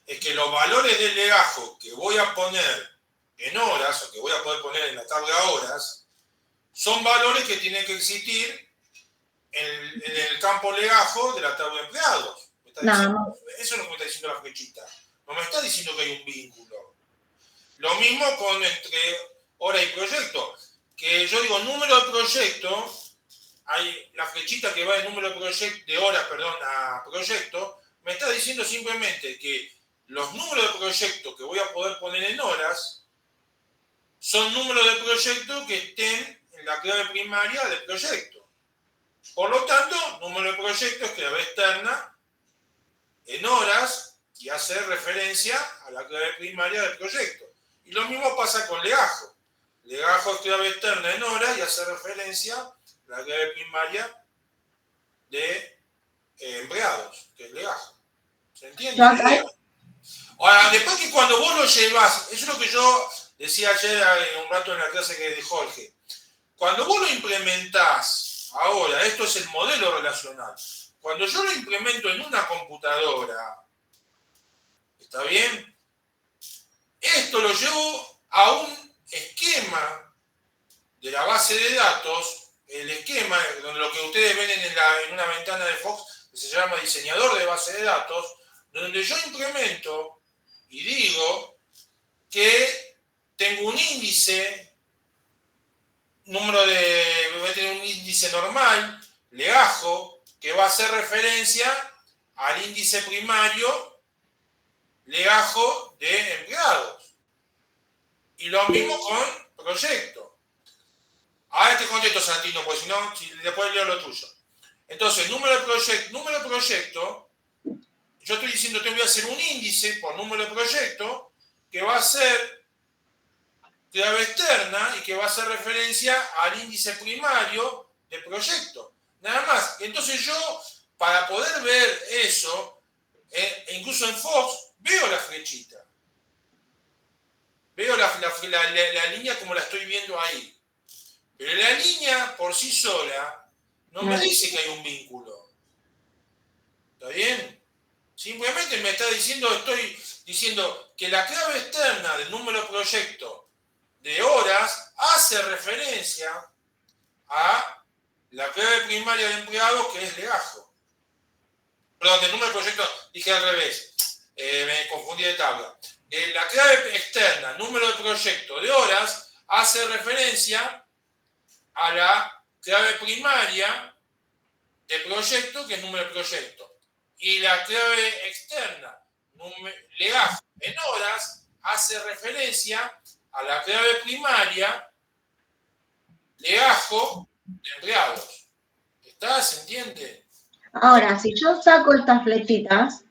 es que los valores del legajo que voy a poner en horas, o que voy a poder poner en la tabla horas, son valores que tienen que existir en el campo legajo de la tabla de empleados. No. Eso es lo que me está diciendo la flechita. No me está diciendo que hay un vínculo. Lo mismo con entre hora y proyecto. Que yo digo número de proyecto, hay la flechita que va de número de horas, a proyecto, me está diciendo simplemente que los números de proyecto que voy a poder poner en horas son números de proyecto que estén en la clave primaria del proyecto. Por lo tanto, número de proyecto es clave externa en horas y hace referencia a la clave primaria del proyecto. Y lo mismo pasa con legajo. Legajo es clave externa en horas y hace referencia a la clave primaria de empleados, que es legajo. ¿Se entiende? Ahora, después que cuando vos lo llevas, eso es lo que yo decía ayer un rato en la clase que de Jorge, cuando vos lo implementás, ahora, esto es el modelo relacional, cuando yo lo implemento en una computadora, ¿está bien? Esto lo llevo a un esquema de la base de datos, el esquema, lo que ustedes ven en una ventana de Fox, que se llama diseñador de base de datos, donde yo implemento y digo que tengo un índice, voy a tener un índice normal, legajo, que va a hacer referencia al índice primario, legajo de empleados. Y lo mismo con proyecto. Ahora te contesto, Santino, porque si no, después leo lo tuyo. Entonces, número de proyecto, yo estoy diciendo que voy a hacer un índice por número de proyecto que va a ser clave externa y que va a hacer referencia al índice primario del proyecto. Nada más. Entonces yo, para poder ver eso, incluso en Fox, veo la flechita. Veo la línea como la estoy viendo ahí. Pero la línea por sí sola no me dice que hay un vínculo. ¿Está bien? Simplemente me está diciendo, estoy diciendo que la clave externa del número de proyecto de horas hace referencia a la clave primaria de empleados, que es legajo. Perdón, del número de proyecto, dije al revés, me confundí de tabla. La clave externa, número de proyecto de horas, hace referencia a la clave primaria de proyecto, que es número de proyecto. Y la clave externa, legajo en horas, hace referencia a la clave primaria, legajo de empleados. ¿Se entiende? Ahora, si yo saco estas flechitas,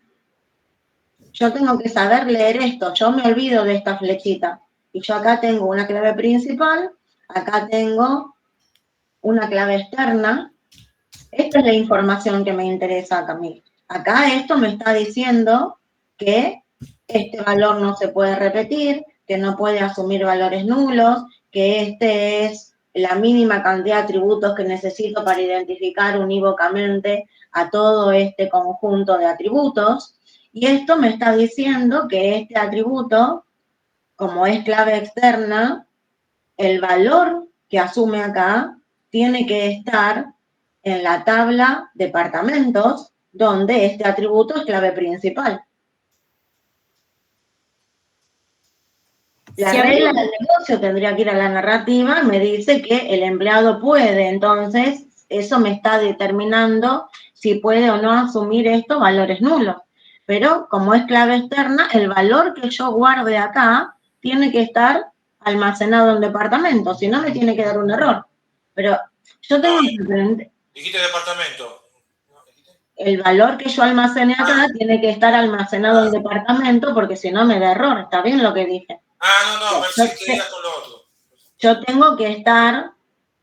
yo tengo que saber leer esto. Yo me olvido de esta flechita. Y yo acá tengo una clave principal, acá tengo una clave externa. Esta es la información que me interesa a mí. Acá esto me está diciendo que este valor no se puede repetir, que no puede asumir valores nulos, que este es la mínima cantidad de atributos que necesito para identificar unívocamente a todo este conjunto de atributos. Y esto me está diciendo que este atributo, como es clave externa, el valor que asume acá tiene que estar en la tabla departamentos, donde este atributo es clave principal. La regla del negocio tendría que ir a la narrativa, me dice que el empleado puede, entonces eso me está determinando si puede o no asumir estos valores nulos. pero como es clave externa, el valor que yo guarde acá tiene que estar almacenado en departamento, si no me tiene que dar un error. Pero yo tengo que... Dijiste departamento. El valor que yo almacene acá tiene que estar almacenado en departamento porque si no me da error. ¿Está bien lo que dije? No, pensé que digas con lo otro. Yo tengo que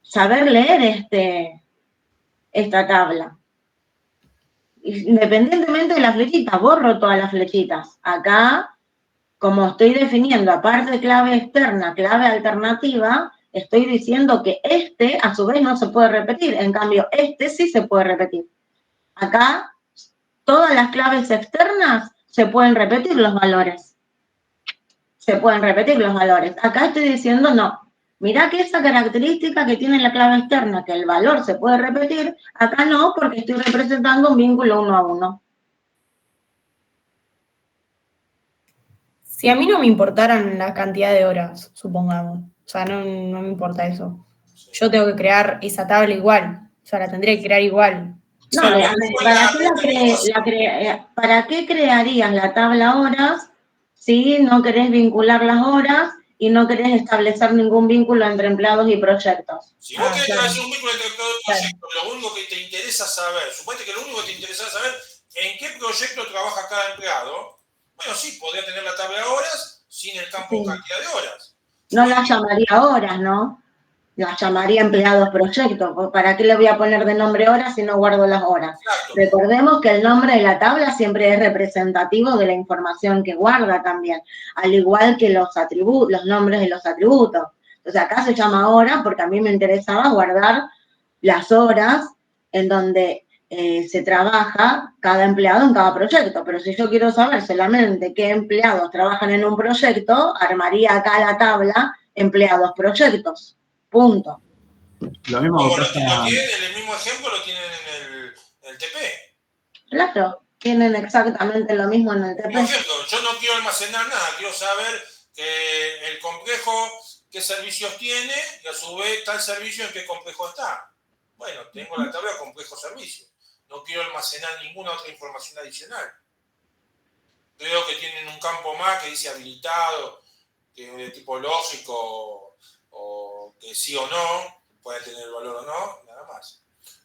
saber leer esta tabla. Independientemente de las flechitas, borro todas las flechitas. Acá, como estoy definiendo, aparte de clave externa, clave alternativa, estoy diciendo que a su vez, no se puede repetir. En cambio, sí se puede repetir. Acá, todas las claves externas se pueden repetir los valores. Se pueden repetir los valores. Acá estoy diciendo no. Mirá que esa característica que tiene la clave externa, que el valor se puede repetir, acá no, porque estoy representando un vínculo 1 a 1. Si a mí no me importaran la cantidad de horas, supongamos, o sea, no me importa eso. Yo tengo que crear esa tabla igual, o sea, la tendría que crear igual. No, ¿para qué crearías la tabla horas si no querés vincular las horas y no querés establecer ningún vínculo entre empleados y proyectos? Si vos querés establecer un vínculo entre empleados y proyectos, lo único que te interesa saber, suponete que lo único que te interesa saber en qué proyecto trabaja cada empleado, bueno, sí, podría tener la tabla de horas sin el campo cantidad de horas. No la llamaría horas, ¿no? Las llamaría empleados proyectos. ¿Para qué le voy a poner de nombre horas si no guardo las horas? Exacto. Recordemos que el nombre de la tabla siempre es representativo de la información que guarda también, al igual que los nombres de los atributos. Entonces acá se llama hora porque a mí me interesaba guardar las horas en donde se trabaja cada empleado en cada proyecto. Pero si yo quiero saber solamente qué empleados trabajan en un proyecto, armaría acá la tabla empleados proyectos. Punto. Lo mismo el mismo ejemplo lo tienen en el TP. Claro, tienen exactamente lo mismo en el TP. Por ejemplo, yo no quiero almacenar nada, quiero saber el complejo qué servicios tiene y a su vez tal servicio en qué complejo está. Bueno, tengo la tabla de complejo servicio. No quiero almacenar ninguna otra información adicional. Creo que tienen un campo más que dice habilitado, que es de tipo lógico, o que sí o no, puede tener el valor o no, nada más.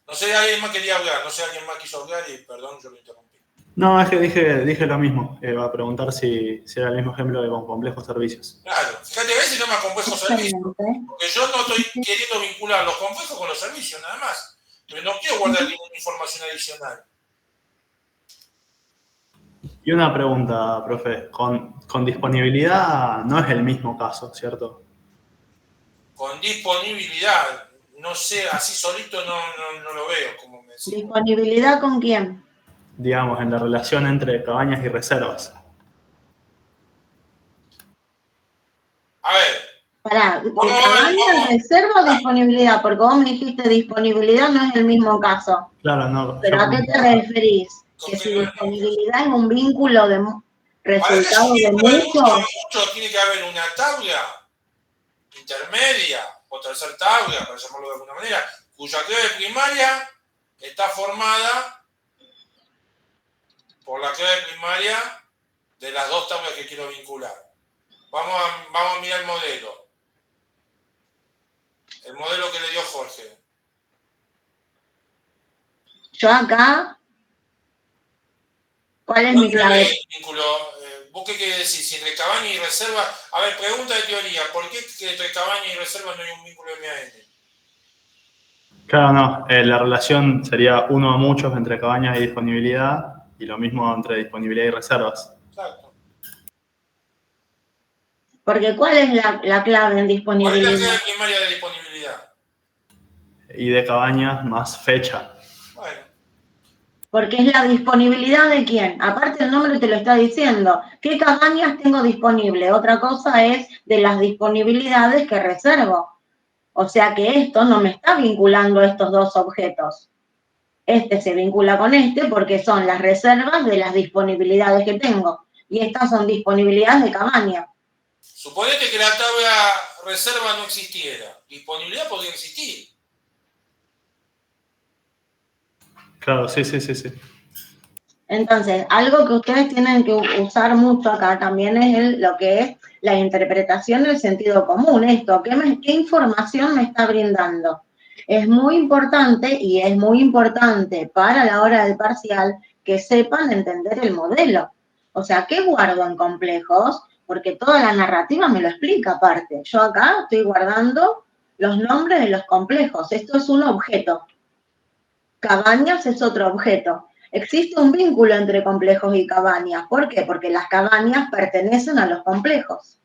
No sé, alguien más quería hablar, no sé, alguien más quiso hablar y perdón, yo lo interrumpí. No, es que dije lo mismo. Va a preguntar si era el mismo ejemplo de con complejos servicios. Claro, fíjate, a veces se llama complejo servicio, porque yo no estoy queriendo vincular los complejos con los servicios, nada más. Pero no quiero guardar ninguna información adicional. Y una pregunta, profe. Con disponibilidad no es el mismo caso, ¿cierto? Con disponibilidad, no sé, así solito no lo veo. Como me decía. ¿Disponibilidad con quién? Digamos, en la relación entre cabañas y reservas. A ver. Pará, ¿cabaña, reserva o disponibilidad? Porque vos me dijiste disponibilidad no es el mismo caso. Claro, no. ¿Pero a qué te referís? Que si disponibilidad es un vínculo de resultado de mucho. Tiene que haber una tabla intermedia o tercer tabla, para llamarlo de alguna manera, cuya clave primaria está formada por la clave primaria de las dos tablas que quiero vincular. Vamos a mirar el modelo. El modelo que le dio Jorge. Yo acá, ¿cuál es mi clave? Vínculo, ¿vos qué querés decir? Si entre cabaña y reserva... A ver, pregunta de teoría. ¿Por qué entre cabaña y reserva no hay un vínculo MAN? Claro, no. La relación sería uno a muchos entre cabañas y disponibilidad y lo mismo entre disponibilidad y reservas. Exacto. Porque ¿cuál es la clave en disponibilidad? ¿Cuál es la clave primaria de disponibilidad? Y de cabañas más fecha. Bueno. Porque es la disponibilidad de quién. Aparte el nombre te lo está diciendo. ¿Qué cabañas tengo disponible? Otra cosa es de las disponibilidades que reservo. O sea que esto no me está vinculando a estos dos objetos. Este se vincula con este porque son las reservas de las disponibilidades que tengo. Y estas son disponibilidades de cabaña. Suponete que la tabla reserva no existiera. Disponibilidad podría existir. Claro, sí. Entonces, algo que ustedes tienen que usar mucho acá también es lo que es la interpretación del sentido común. Esto, ¿qué información me está brindando? Es muy importante y es muy importante para la hora del parcial que sepan entender el modelo. O sea, ¿qué guardo en complejos? Porque toda la narrativa me lo explica aparte. Yo acá estoy guardando los nombres de los complejos. Esto es un objeto. Cabañas es otro objeto. Existe un vínculo entre complejos y cabañas. ¿Por qué? Porque las cabañas pertenecen a los complejos.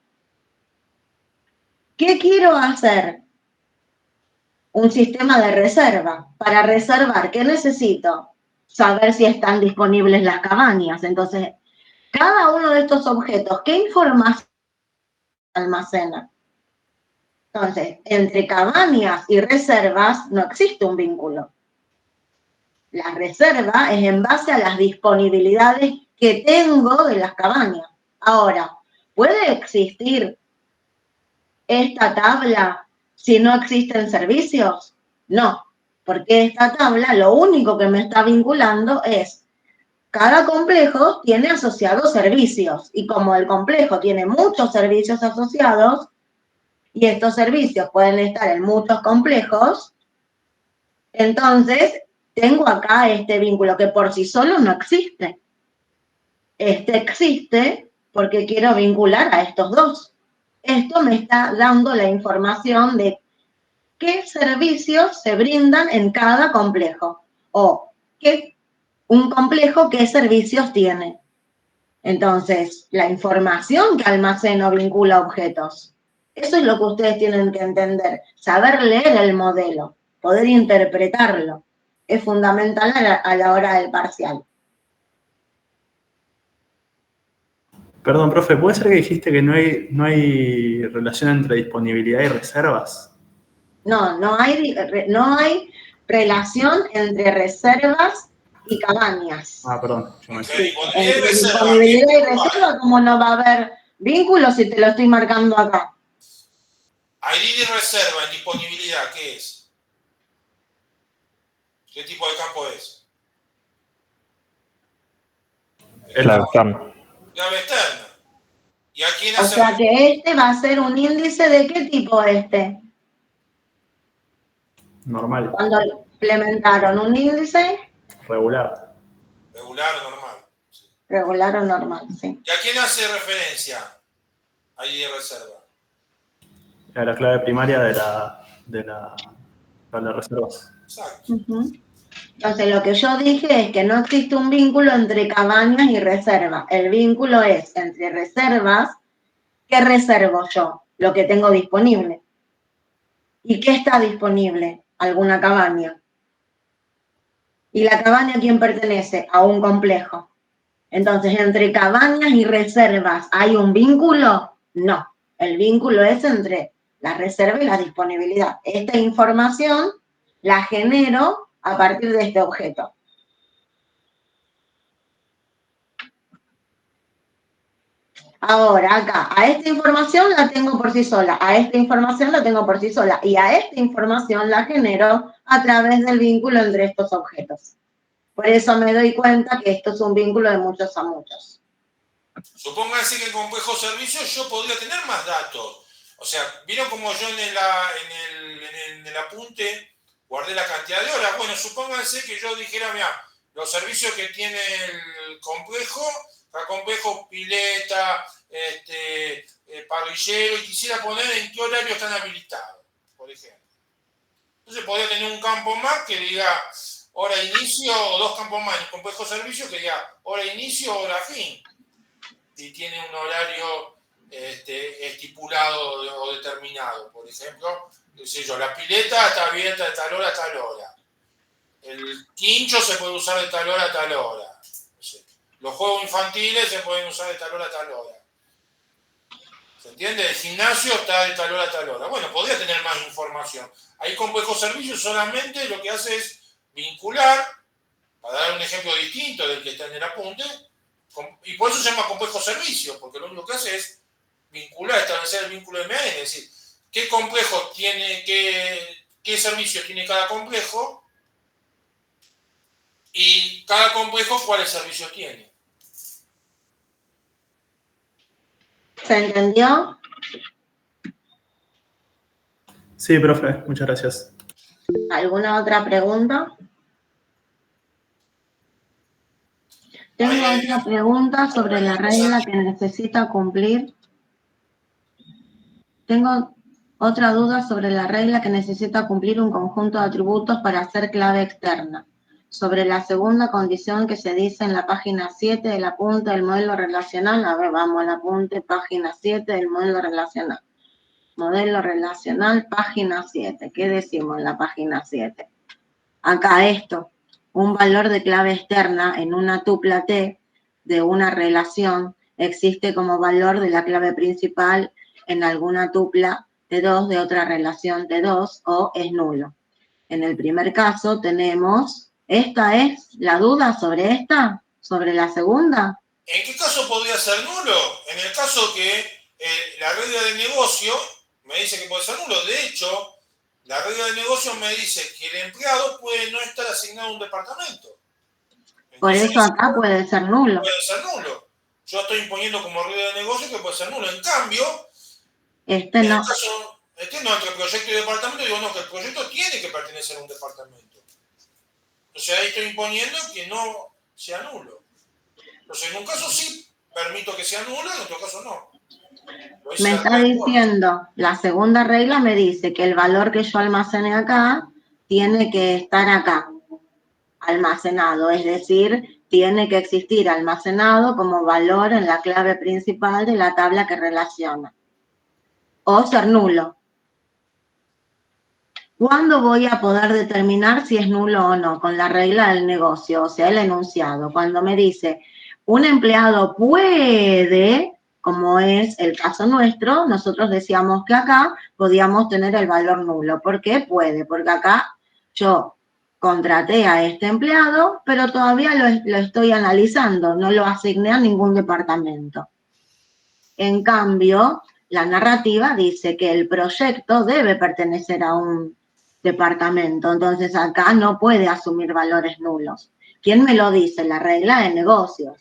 ¿Qué quiero hacer? Un sistema de reserva. Para reservar, ¿qué necesito? Saber si están disponibles las cabañas. Entonces, cada uno de estos objetos, ¿qué información almacena? Entonces, entre cabañas y reservas no existe un vínculo. La reserva es en base a las disponibilidades que tengo de las cabañas. Ahora, ¿puede existir esta tabla si no existen servicios? No, porque esta tabla lo único que me está vinculando es cada complejo tiene asociados servicios y como el complejo tiene muchos servicios asociados y estos servicios pueden estar en muchos complejos, entonces tengo acá este vínculo que por sí solo no existe. Este existe porque quiero vincular a estos dos. Esto me está dando la información de qué servicios se brindan en cada complejo o un complejo qué servicios tiene. Entonces, la información que almaceno vincula objetos. Eso es lo que ustedes tienen que entender, saber leer el modelo, poder interpretarlo. Es fundamental a la hora del parcial. Perdón, profe, ¿puede ser que dijiste que no hay relación entre disponibilidad y reservas? No hay relación entre reservas y cabañas. Ah, perdón. Entre disponibilidad y Entre reserva. disponibilidad y reserva, ¿cómo no va a haber vínculos si te lo estoy marcando acá? ID de reserva en disponibilidad, ¿qué es? ¿Qué tipo de campo es? Clave externa. Clave externa. ¿Y a quién O hace sea que este va a ser un índice de qué tipo este. Normal. Cuando implementaron un índice Regular. regular o normal? Sí. regular o normal, sí. ¿Y a quién hace referencia ID de reserva? A la clave primaria de la tabla de reservas. Exacto. Entonces, lo que yo dije es que no existe un vínculo entre cabañas y reservas. El vínculo es entre reservas. ¿Qué reservo yo? Lo que tengo disponible. ¿Y qué está disponible? Alguna cabaña. ¿Y la cabaña a quién pertenece? A un complejo. Entonces, ¿entre cabañas y reservas hay un vínculo? No. El vínculo es entre la reserva y la disponibilidad. Esta información la genero a partir de este objeto. Ahora, acá, a esta información la tengo por sí sola, a esta información la tengo por sí sola, y a esta información la genero a través del vínculo entre estos objetos. Por eso me doy cuenta que esto es un vínculo de muchos a muchos. Supónganse que en complejo servicio yo podría tener más datos. O sea, ¿vieron como yo en el apunte guardé la cantidad de horas? Bueno, supónganse que yo dijera, mira, los servicios que tiene el complejo pileta, parrillero, y quisiera poner en qué horario están habilitados, por ejemplo. Entonces podría tener un campo más que diga hora de inicio, o dos campos más en el complejo servicio que diga hora de inicio, hora fin. Si tiene un horario estipulado o determinado. Por ejemplo, qué sé yo, la pileta está abierta de tal hora a tal hora. El quincho se puede usar de tal hora a tal hora. No sé. Los juegos infantiles se pueden usar de tal hora a tal hora. ¿Se entiende? El gimnasio está de tal hora a tal hora. Bueno, podría tener más información. Ahí complejo servicio solamente lo que hace es vincular, para dar un ejemplo distinto del que está en el apunte, y por eso se llama complejo servicio, porque lo único que hace es vincular, establecer el vínculo MAN, es decir, qué complejo tiene, qué servicio tiene cada complejo y cada complejo cuáles servicios tiene. ¿Se entendió? Sí, profe, muchas gracias. ¿Alguna otra pregunta? Tengo otra pregunta sobre la regla que necesita cumplir. Tengo otra duda sobre la regla que necesita cumplir un conjunto de atributos para hacer clave externa. Sobre la segunda condición que se dice en la página 7 del apunte del modelo relacional. A ver, vamos al apunte, página 7 del modelo relacional. Modelo relacional, página 7. ¿Qué decimos en la página 7? Acá esto, un valor de clave externa en una tupla T de una relación existe como valor de la clave principal en alguna tupla T2 de otra relación T2 o es nulo. En el primer caso tenemos, ¿esta es la duda sobre esta? ¿Sobre la segunda? ¿En qué caso podría ser nulo? En el caso que la regla del negocio me dice que puede ser nulo. De hecho, la regla del negocio me dice que el empleado puede no estar asignado a un departamento. Entonces, por eso acá puede ser nulo. Puede ser nulo. Yo estoy imponiendo como regla de negocio que puede ser nulo. En cambio, este no. Caso, no, entre proyecto y departamento, digo no, que el proyecto tiene que pertenecer a un departamento. Entonces ahí estoy imponiendo que no sea nulo. Entonces en un caso sí permito que sea nulo, en otro caso no. Me está diciendo, la segunda regla me dice que el valor que yo almacené acá tiene que estar acá, almacenado, es decir, tiene que existir almacenado como valor en la clave principal de la tabla que relaciona. O ser nulo. ¿Cuándo voy a poder determinar si es nulo o no? Con la regla del negocio, o sea, el enunciado. Cuando me dice, un empleado puede, como es el caso nuestro, nosotros decíamos que acá podíamos tener el valor nulo. ¿Por qué puede? Porque acá yo contraté a este empleado, pero todavía lo estoy analizando, no lo asigné a ningún departamento. En cambio, la narrativa dice que el proyecto debe pertenecer a un departamento, entonces acá no puede asumir valores nulos. ¿Quién me lo dice? La regla de negocios.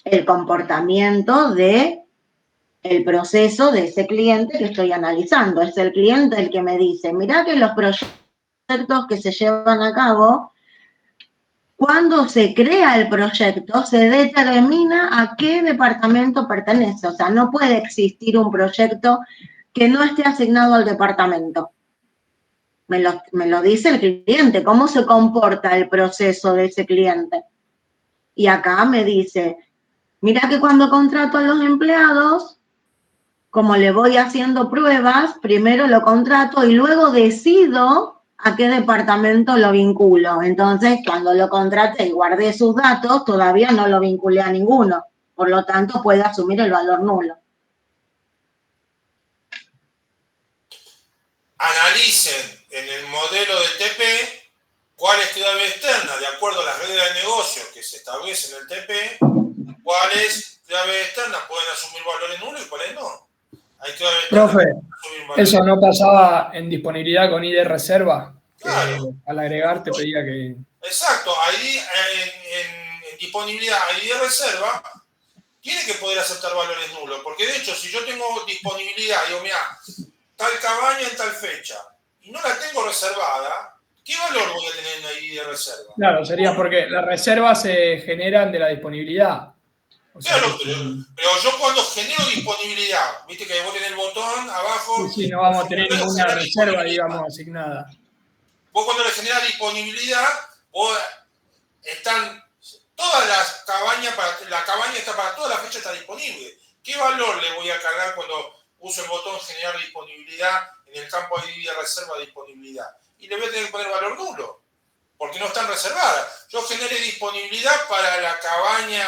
El comportamiento de el proceso de ese cliente que estoy analizando. Es el cliente el que me dice, mirá que los proyectos que se llevan a cabo, cuando se crea el proyecto, se determina a qué departamento pertenece. O sea, no puede existir un proyecto que no esté asignado al departamento. Me lo dice el cliente, cómo se comporta el proceso de ese cliente. Y acá me dice, mira que cuando contrato a los empleados, como le voy haciendo pruebas, primero lo contrato y luego decido a qué departamento lo vinculo. Entonces, cuando lo contraté y guardé sus datos, todavía no lo vinculé a ninguno. Por lo tanto, puede asumir el valor nulo. Analicen en el modelo de TP cuáles claves externas, de acuerdo a las reglas de negocio que se establecen en el TP, cuáles claves externas pueden asumir valores nulos y cuáles no. Hay claves externas. Profe, ¿eso no pasaba en disponibilidad con ID reserva? Claro. Al agregar te pedía que... Exacto, ahí en disponibilidad, ID de reserva, tiene que poder aceptar valores nulos, porque de hecho, si yo tengo disponibilidad, digo, mira, tal cabaña en tal fecha, y no la tengo reservada, ¿qué valor voy a tener en ID de reserva? Claro, sería porque las reservas se generan de la disponibilidad. O sea, claro, pero yo cuando genero disponibilidad, viste que vos tenés el botón abajo. Sí, no vamos a tener ninguna reserva, digamos, asignada. Vos cuando le generás disponibilidad, están todas las cabañas, la cabaña está para toda la fecha está disponible. ¿Qué valor le voy a cargar cuando uso el botón generar disponibilidad en el campo ID de reserva de disponibilidad? Y le voy a tener que poner valor nulo, porque no están reservadas. Yo generé disponibilidad para la cabaña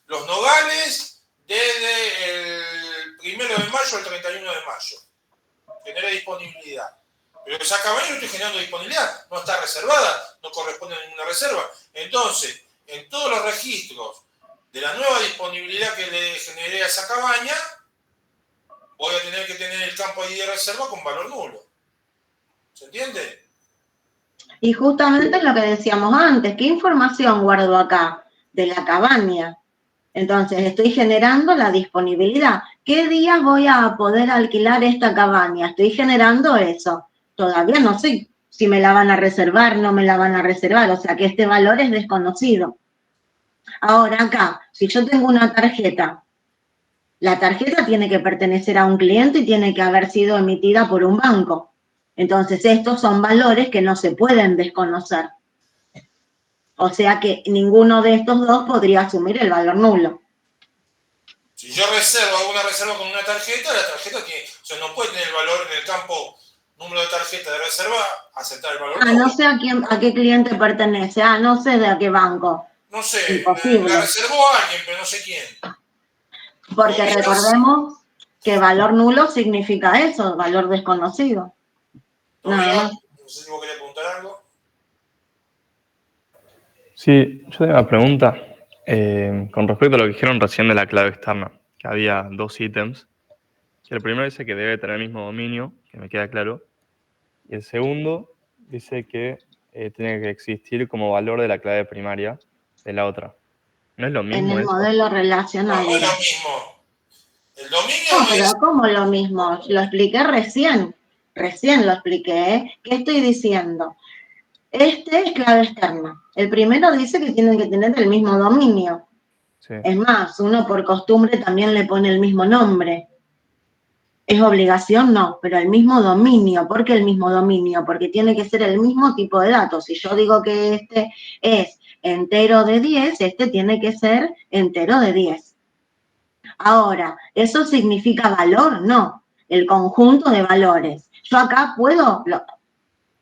Los Nogales desde el 1 de mayo al 31 de mayo. Generé disponibilidad. Pero esa cabaña no estoy generando disponibilidad, no está reservada, no corresponde a ninguna reserva. Entonces, en todos los registros de la nueva disponibilidad que le generé a esa cabaña, voy a tener que tener el campo ID de reserva con valor nulo. ¿Se entiende? Y justamente es lo que decíamos antes, ¿qué información guardo acá? De la cabaña. Entonces, estoy generando la disponibilidad. ¿Qué días voy a poder alquilar esta cabaña? Estoy generando eso. Todavía no sé si me la van a reservar, no me la van a reservar. O sea, que este valor es desconocido. Ahora acá, si yo tengo una tarjeta, la tarjeta tiene que pertenecer a un cliente y tiene que haber sido emitida por un banco. Entonces, estos son valores que no se pueden desconocer. O sea que ninguno de estos dos podría asumir el valor nulo. Si yo hago una reserva con una tarjeta, la tarjeta no puede tener el valor en el campo número de tarjeta de reserva, aceptar el valor nulo. No sé a qué cliente pertenece. No sé de a qué banco. No sé, Imposible. la reservó a alguien, pero no sé quién. Porque recordemos que valor nulo significa eso, valor desconocido. Nada más. No sé si vos querías preguntar algo. Sí, yo tengo una pregunta con respecto a lo que dijeron recién de la clave externa, que había 2 ítems. El primero dice que debe tener el mismo dominio, que me queda claro, y el segundo dice que tiene que existir como valor de la clave primaria de la otra. ¿No es lo mismo En el eso? modelo relacional. No es lo mismo. El dominio No, pero es... ¿cómo lo mismo? Lo expliqué recién. Recién lo expliqué. ¿Qué estoy diciendo? Este es clave externa. El primero dice que tienen que tener el mismo dominio. Sí. Es más, uno por costumbre también le pone el mismo nombre. ¿Es obligación? No, pero el mismo dominio. ¿Por qué el mismo dominio? Porque tiene que ser el mismo tipo de datos. Si yo digo que este es entero de 10, este tiene que ser entero de 10. Ahora, ¿eso significa valor? No, el conjunto de valores. Yo acá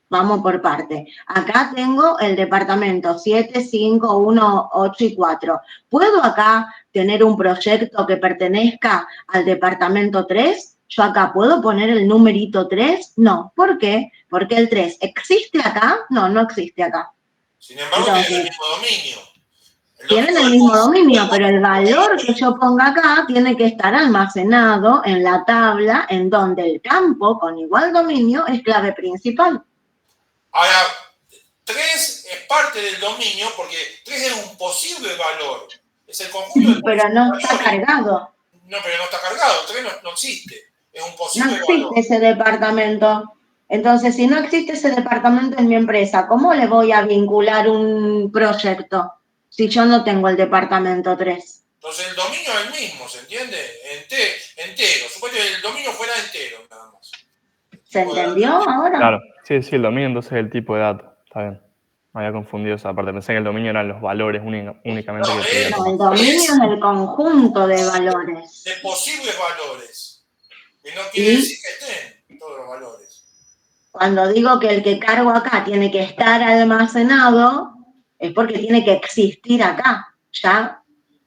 vamos por parte. Acá tengo el departamento 7, 5, 1, 8 y 4. ¿Puedo acá tener un proyecto que pertenezca al departamento 3? ¿Yo acá puedo poner el numerito 3? No. ¿Por qué? Porque el 3 ¿existe acá? No, no existe acá. Sin embargo, Entonces, tienen el mismo dominio. Tienen el mismo dominio, pero el valor que yo ponga acá tiene que estar almacenado en la tabla en donde el campo con igual dominio es clave principal. Ahora, 3 es parte del dominio porque 3 es un posible valor. Es el conjunto de pero no está cargado. No, pero no está cargado. 3 no existe. Es un posible No existe valor. ese departamento. Entonces, si no existe ese departamento en mi empresa, ¿cómo le voy a vincular un proyecto si yo no tengo el departamento 3? Entonces el dominio es el mismo, ¿se entiende? Entero. Supongo que el dominio fuera entero, nada más. ¿Se entendió ahora? Claro, sí, el dominio entonces es el tipo de datos. Está bien. Me había confundido esa parte. Pensé que el dominio eran los valores únicamente que podía No, tomar. el dominio es el conjunto de valores. De posibles valores. Que no quiere decir que estén todos los valores. Cuando digo que el que cargo acá tiene que estar almacenado, es porque tiene que existir acá, ¿ya?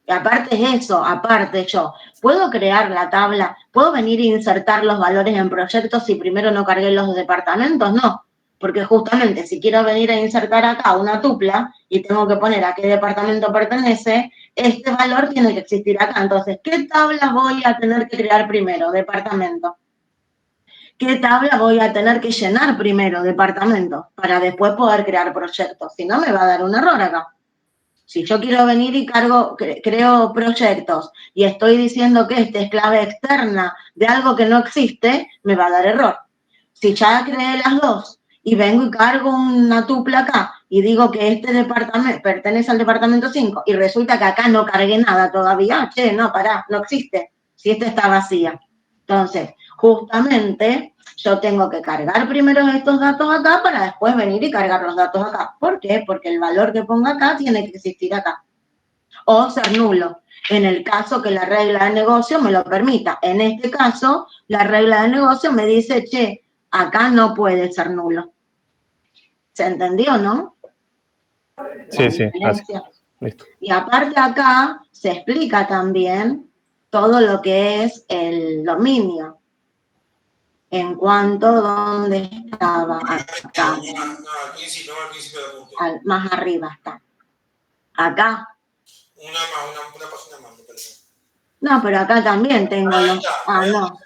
Y aparte es eso, aparte yo, ¿puedo crear la tabla? ¿Puedo venir e insertar los valores en proyectos si primero no cargué los departamentos? No, porque justamente si quiero venir a insertar acá una tupla y tengo que poner a qué departamento pertenece, este valor tiene que existir acá. Entonces, ¿qué tablas voy a tener que crear primero? Departamento. ¿Qué tabla voy a tener que llenar primero? Departamento, para después poder crear proyectos. Si no, me va a dar un error acá. Si yo quiero venir y creo proyectos y estoy diciendo que este es clave externa de algo que no existe, me va a dar error. Si ya creé las dos y vengo y cargo una tupla acá y digo que este departamento pertenece al departamento 5 y resulta que acá no cargué nada todavía, no, pará, no existe, si esta está vacía. Entonces, justamente yo tengo que cargar primero estos datos acá para después venir y cargar los datos acá. ¿Por qué? Porque el valor que ponga acá tiene que existir acá. O ser nulo, en el caso que la regla de negocio me lo permita. En este caso, la regla de negocio me dice, che, acá no puede ser nulo. ¿Se entendió, no? Sí, gracias. Listo. Y aparte acá se explica también todo lo que es el dominio. En cuanto dónde estaba, acá. No, al principio del punto. Más arriba está. Acá. Una página más, me parece. No, pero acá también tengo los. No.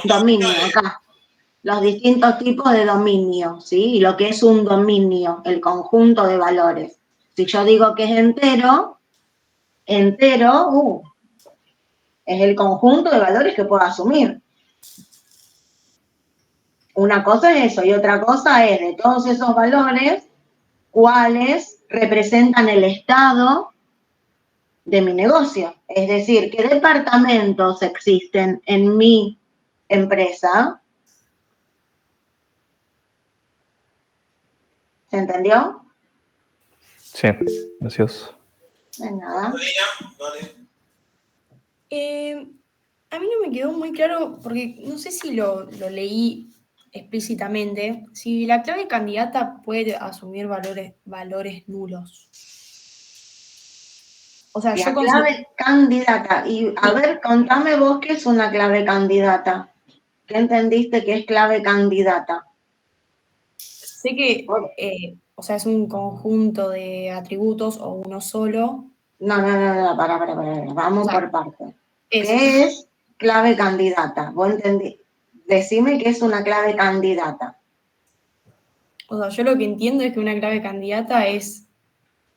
Dominio, acá. los distintos tipos de dominio, ¿sí? Y lo que es un dominio, el conjunto de valores. Si yo digo que es entero, es el conjunto de valores que puedo asumir. Una cosa es eso, y otra cosa es de todos esos valores, cuáles representan el estado de mi negocio. Es decir, qué departamentos existen en mi empresa. ¿Se entendió? Sí, gracias. De nada. Marina, dale. A mí no me quedó muy claro, porque no sé si lo leí explícitamente, si la clave candidata puede asumir valores nulos. O sea, La yo clave candidata. Y a ver, contame vos qué es una clave candidata. ¿Qué entendiste que es clave candidata? sé que, o sea, es un conjunto de atributos o uno solo. No, para. Vamos O sea, por partes. es, ¿Qué es clave candidata? ¿Vos entendí? Decime qué es una clave candidata. o sea, yo lo que entiendo es que una clave candidata es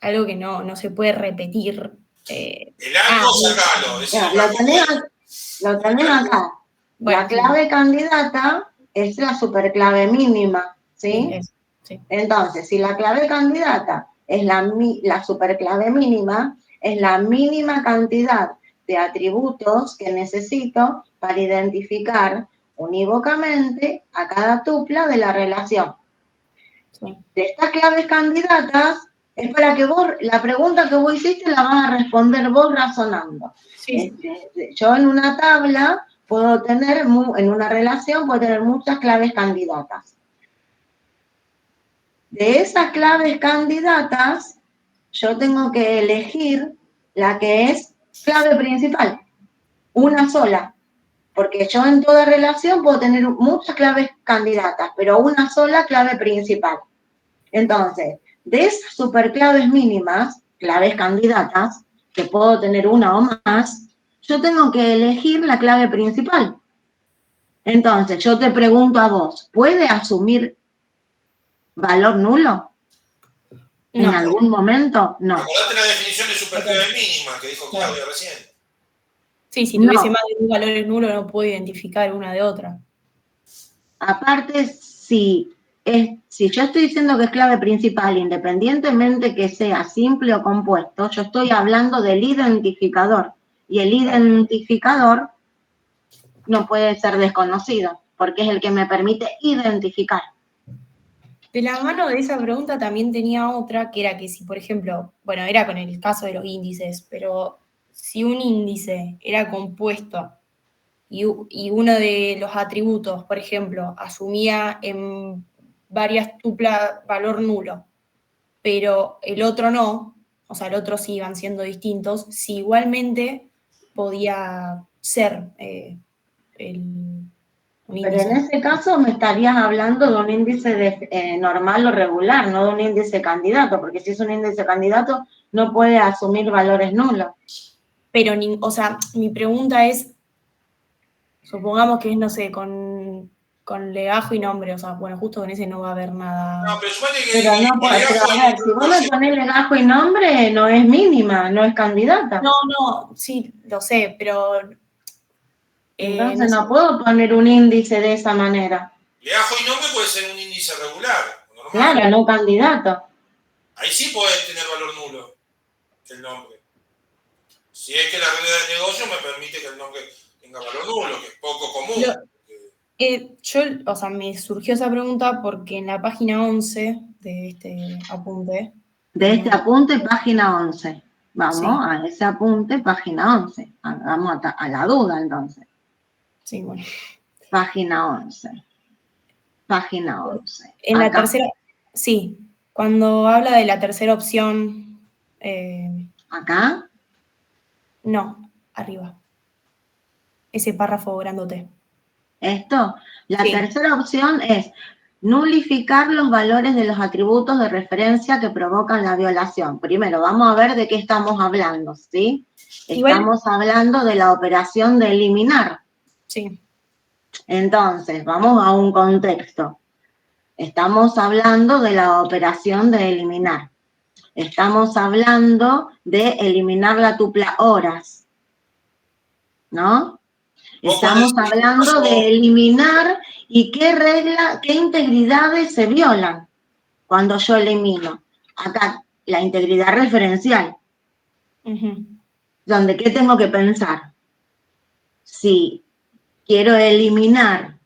algo que no se puede repetir. El algo, sacalo. Ya, lo tenés acá. Bueno, La clave candidata es la superclave mínima, ¿sí? Sí. Entonces, si la clave candidata es la superclave mínima, es la mínima cantidad de atributos que necesito para identificar unívocamente a cada tupla de la relación. Sí. De estas claves candidatas es para que vos, la pregunta que vos hiciste la vas a responder vos razonando. Sí. Yo en una tabla puedo tener, en una relación puedo tener muchas claves candidatas. De esas claves candidatas, yo tengo que elegir la que es clave principal, una sola, porque yo en toda relación puedo tener muchas claves candidatas, pero una sola clave principal. Entonces, de esas superclaves mínimas, claves candidatas, que puedo tener una o más, yo tengo que elegir la clave principal. Entonces, yo te pregunto a vos, ¿puede asumir valor nulo? ¿En algún momento? No. Acordate la definición de superclave mínima que dijo Claudia recién. Sí, si tuviese más de un valor nulo no puedo identificar una de otra. Aparte, si yo estoy diciendo que es clave principal, independientemente que sea simple o compuesto, yo estoy hablando del identificador. Y el identificador no puede ser desconocido, porque es el que me permite identificar. De la mano de esa pregunta también tenía otra, que era que si, por ejemplo, bueno, era con el caso de los índices, pero si un índice era compuesto y uno de los atributos, por ejemplo, asumía en varias tuplas valor nulo, pero el otro no, o sea, el otro sí iban siendo distintos, si igualmente podía ser un Pero índice. en ese caso me estarías hablando de un índice normal o regular, no de un índice candidato, porque si es un índice candidato no puede asumir valores nulos. Pero, o sea, mi pregunta es, supongamos que es, no sé, con legajo y nombre, o sea, bueno, justo con ese no va a haber nada. No, pero supone que Pero no puede, pero a ver, si vos me ponés legajo y nombre, no es mínima, no es candidata. No, sí, lo sé, pero... Entonces no puedo poner un índice de esa manera. Legajo y nombre puede ser un índice regular, normal. Claro, no candidato. Ahí sí podés tener valor nulo, el nombre. Si es que la regla del negocio me permite que el nombre tenga valor nulo, que es poco común. Yo, o sea, me surgió esa pregunta porque en la página 11 de este apunte... De este apunte, página 11. Vamos Sí. a ese apunte, página 11. Vamos a la duda, entonces. Sí, bueno. Página 11. Página 11. En acá. La tercera... Sí, cuando habla de la tercera opción... ¿Acá? No, arriba. Ese párrafo grandote. ¿Esto? La Sí. tercera opción es nulificar los valores de los atributos de referencia que provocan la violación. Primero, vamos a ver de qué estamos hablando, ¿sí? Estamos hablando de la operación de eliminar. Sí. Entonces, vamos a un contexto. Estamos hablando de la operación de eliminar. Estamos hablando de eliminar la tupla horas, ¿no? Estamos hablando de eliminar y qué integridades se violan cuando yo elimino. Acá, la integridad referencial. Donde, ¿qué tengo que pensar? Si quiero eliminar,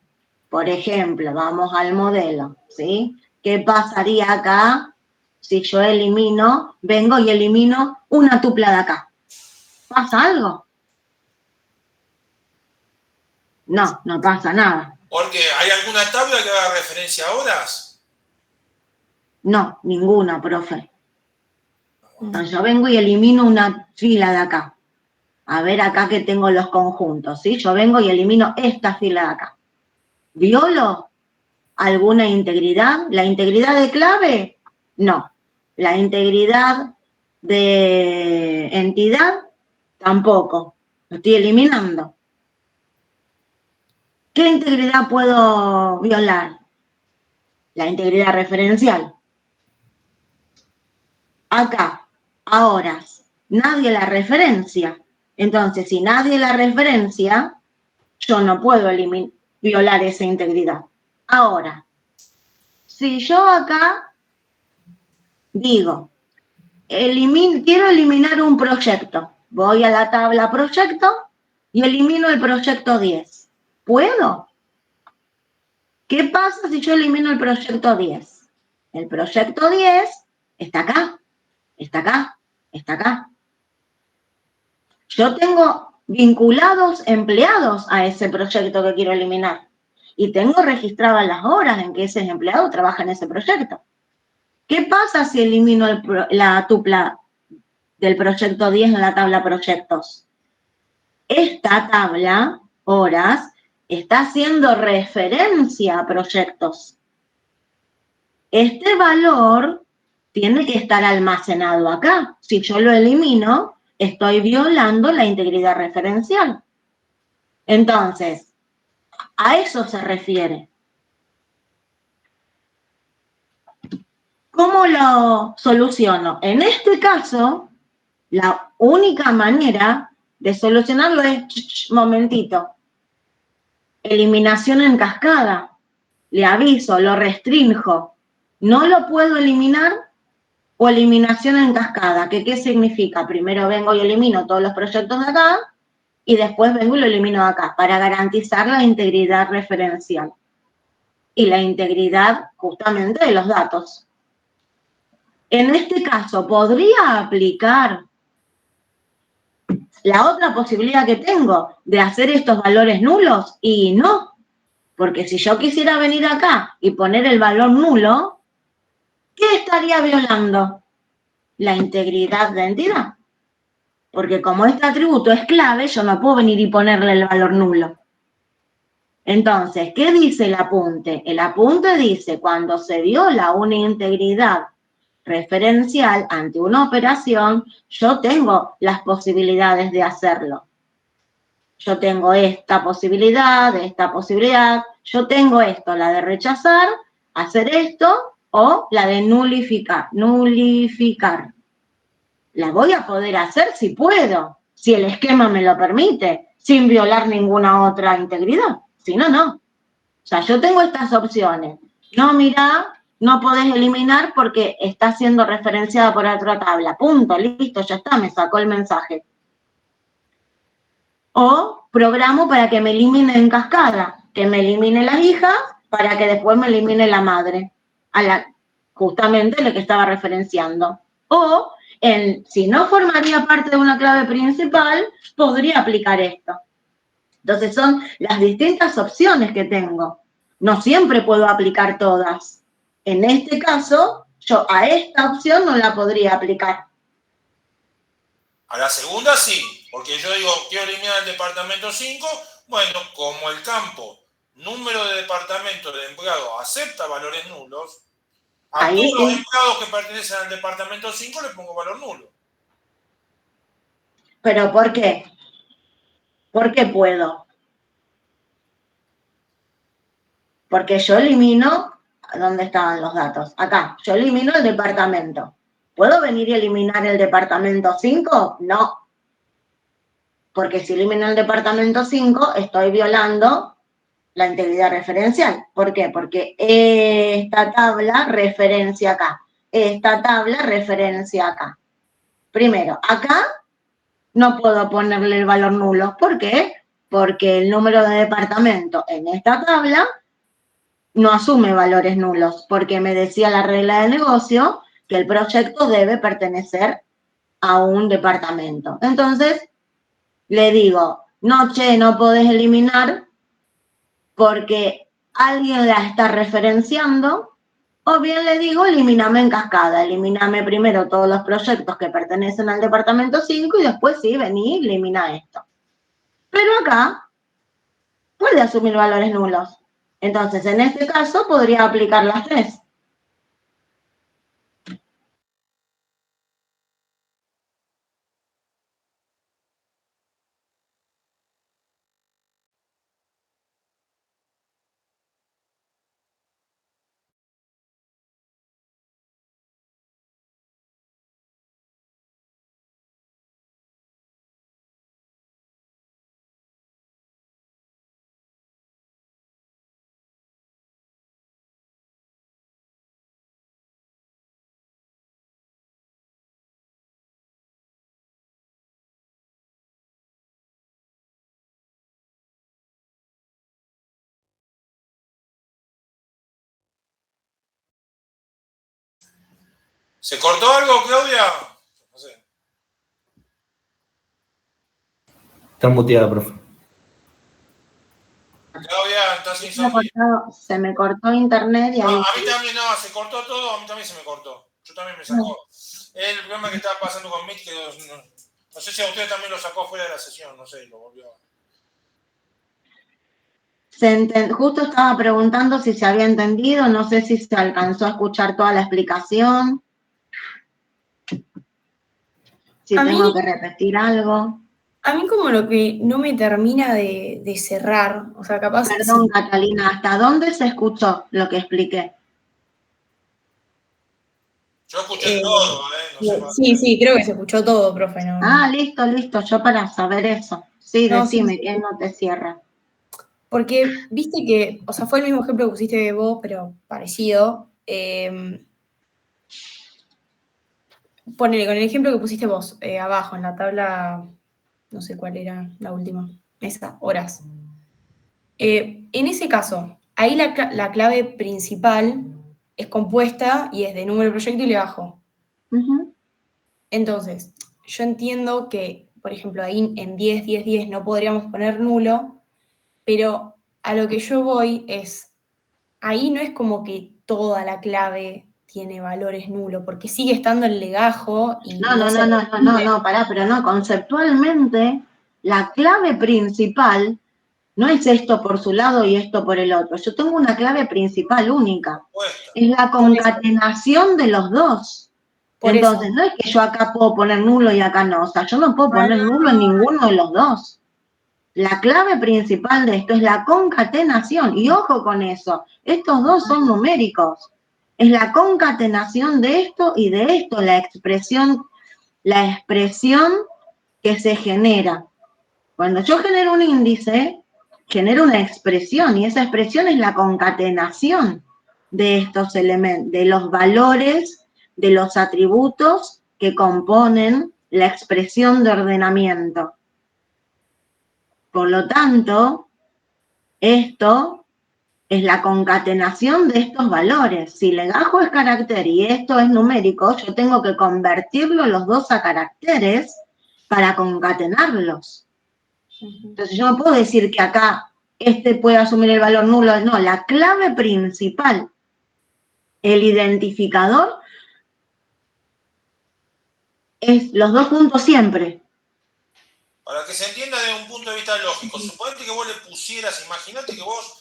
por ejemplo, vamos al modelo, ¿sí? ¿Qué pasaría acá si yo elimino, vengo y elimino una tupla de acá? ¿Pasa algo? No, no pasa nada. Porque ¿hay alguna tabla que haga referencia a horas? No, ninguna, profe. Entonces yo vengo y elimino una fila de acá. A ver acá que tengo los conjuntos, ¿sí? Yo vengo y elimino esta fila de acá. ¿Violo alguna integridad? ¿La integridad de clave? No. La integridad de entidad? Tampoco. Lo estoy eliminando. ¿Qué integridad puedo violar? La integridad referencial. Acá, ahora, nadie la referencia. Entonces, si nadie la referencia, yo no puedo violar esa integridad. Ahora, si yo acá digo, quiero eliminar un proyecto, voy a la tabla proyecto y elimino el proyecto 10. ¿Puedo? ¿Qué pasa si yo elimino el proyecto 10? El proyecto 10 está acá, está acá, está acá. Yo tengo vinculados empleados a ese proyecto que quiero eliminar y tengo registradas las horas en que ese empleado trabaja en ese proyecto. ¿Qué pasa si elimino la tupla del proyecto 10 en la tabla proyectos? Esta tabla, horas, está haciendo referencia a proyectos. Este valor tiene que estar almacenado acá. Si yo lo elimino, estoy violando la integridad referencial. Entonces, a eso se refiere. ¿Cómo lo soluciono? En este caso, la única manera de solucionarlo es, momentito, eliminación en cascada. Le aviso, lo restrinjo. No lo puedo eliminar o eliminación en cascada. ¿Qué significa? Primero vengo y elimino todos los proyectos de acá y después vengo y lo elimino de acá para garantizar la integridad referencial y la integridad justamente de los datos. En este caso, ¿podría aplicar la otra posibilidad que tengo de hacer estos valores nulos? Y no, porque si yo quisiera venir acá y poner el valor nulo, ¿qué estaría violando? La integridad de entidad. Porque como este atributo es clave, yo no puedo venir y ponerle el valor nulo. Entonces, ¿qué dice el apunte? El apunte dice, cuando se viola una integridad referencial ante una operación, yo tengo las posibilidades de hacerlo. Yo tengo esta posibilidad, yo tengo esto, la de rechazar, hacer esto, o la de nulificar. La voy a poder hacer si puedo, si el esquema me lo permite, sin violar ninguna otra integridad. Si no, no. O sea, yo tengo estas opciones. No, mira, no podés eliminar porque está siendo referenciada por otra tabla. Punto, listo, ya está, me sacó el mensaje. O programo para que me elimine en cascada, que me elimine las hijas para que después me elimine la madre, justamente lo que estaba referenciando. O, si no formaría parte de una clave principal, podría aplicar esto. Entonces son las distintas opciones que tengo. No siempre puedo aplicar todas. En este caso, yo a esta opción no la podría aplicar. A la segunda sí, porque yo digo, quiero eliminar el departamento 5, bueno, como el campo número de departamentos de empleados acepta valores nulos, a todos los empleados que pertenecen al departamento 5 le pongo valor nulo. ¿Pero por qué? ¿Por qué puedo? Porque yo elimino, ¿dónde estaban los datos? Acá, yo elimino el departamento. ¿Puedo venir y eliminar el departamento 5? No. Porque si elimino el departamento 5, estoy violando la integridad referencial. ¿Por qué? Porque esta tabla referencia acá. Esta tabla referencia acá. Primero, acá no puedo ponerle el valor nulo. ¿Por qué? Porque el número de departamento en esta tabla no asume valores nulos, porque me decía la regla de negocio que el proyecto debe pertenecer a un departamento. Entonces, le digo, no, che, no podés eliminar porque alguien la está referenciando, o bien le digo, elimíname en cascada, elimíname primero todos los proyectos que pertenecen al departamento 5 y después sí, vení y elimina esto. Pero acá puede asumir valores nulos. Entonces, en este caso, podría aplicar las 3. ¿Se cortó algo, Claudia? No sé. Está muteada, profe. Claudia, ¿estás sin sonido? Se me cortó internet y No, ahí... a mí también no, se cortó todo, a mí también se me cortó. Yo también me sacó. El problema que estaba pasando con Meet, que no sé si a usted también lo sacó fuera de la sesión, no sé, lo volvió. Justo estaba preguntando si se había entendido, no sé si se alcanzó a escuchar toda la explicación. Si tengo que repetir algo. A mí como lo que no me termina de cerrar, o sea, capaz... Perdón, Catalina, ¿hasta dónde se escuchó lo que expliqué? Yo escuché todo, no sé sí, creo que se escuchó todo, profe. ¿No? Ah, listo, yo para saber eso. Sí, No, decime, sí. que no te cierra. Porque viste que, o sea, fue el mismo ejemplo que pusiste vos, pero parecido. Ponele, con el ejemplo que pusiste vos, abajo, en la tabla, no sé cuál era la última, esa, horas. En ese caso, ahí la clave principal es compuesta y es de número de proyecto y le bajo. Entonces, yo entiendo que, por ejemplo, ahí en 10, 10, 10 no podríamos poner nulo, pero a lo que yo voy es, ahí no es como que toda la clave tiene valores nulos, porque sigue estando el legajo y No, pará, pero no, conceptualmente, la clave principal no es esto por su lado y esto por el otro. Yo tengo una clave principal única. Es la concatenación de los dos. Entonces, no es que yo acá puedo poner nulo y acá no. O sea, yo no puedo poner nulo en ninguno de los dos. La clave principal de esto es la concatenación. Y ojo con eso, estos dos son numéricos. Es la concatenación de esto y de esto, la expresión que se genera. Cuando yo genero un índice, genero una expresión y esa expresión es la concatenación de estos elementos, de los valores, de los atributos que componen la expresión de ordenamiento. Por lo tanto, esto es la concatenación de estos valores. Si legajo es carácter y esto es numérico, yo tengo que convertirlo los dos a caracteres para concatenarlos. Entonces yo no puedo decir que acá este puede asumir el valor nulo. No, la clave principal, el identificador, es los dos juntos siempre. Para que se entienda desde un punto de vista lógico, suponete que vos le pusieras, imagínate que vos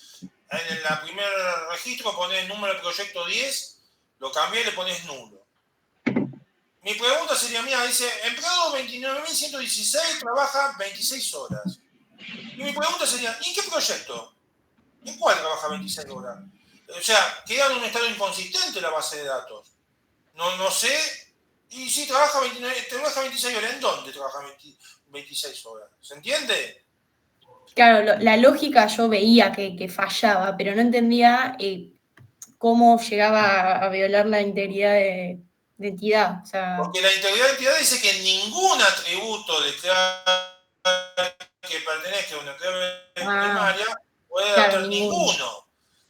en el primer registro ponés número de proyecto 10, lo cambiás y le ponés nulo. Mi pregunta sería mía, dice, empleado 29.116 trabaja 26 horas. Y mi pregunta sería, ¿y en qué proyecto? ¿En cuál trabaja 26 horas? O sea, queda en un estado inconsistente la base de datos. No sé. Y si trabaja 26 horas, ¿en dónde trabaja 26 horas? ¿Se entiende? Claro, la lógica yo veía que fallaba, pero no entendía cómo llegaba a violar la integridad de entidad. O sea, Porque la integridad de entidad dice que ningún atributo de clave que pertenezca a una clave primaria puede claro, adaptar ninguno.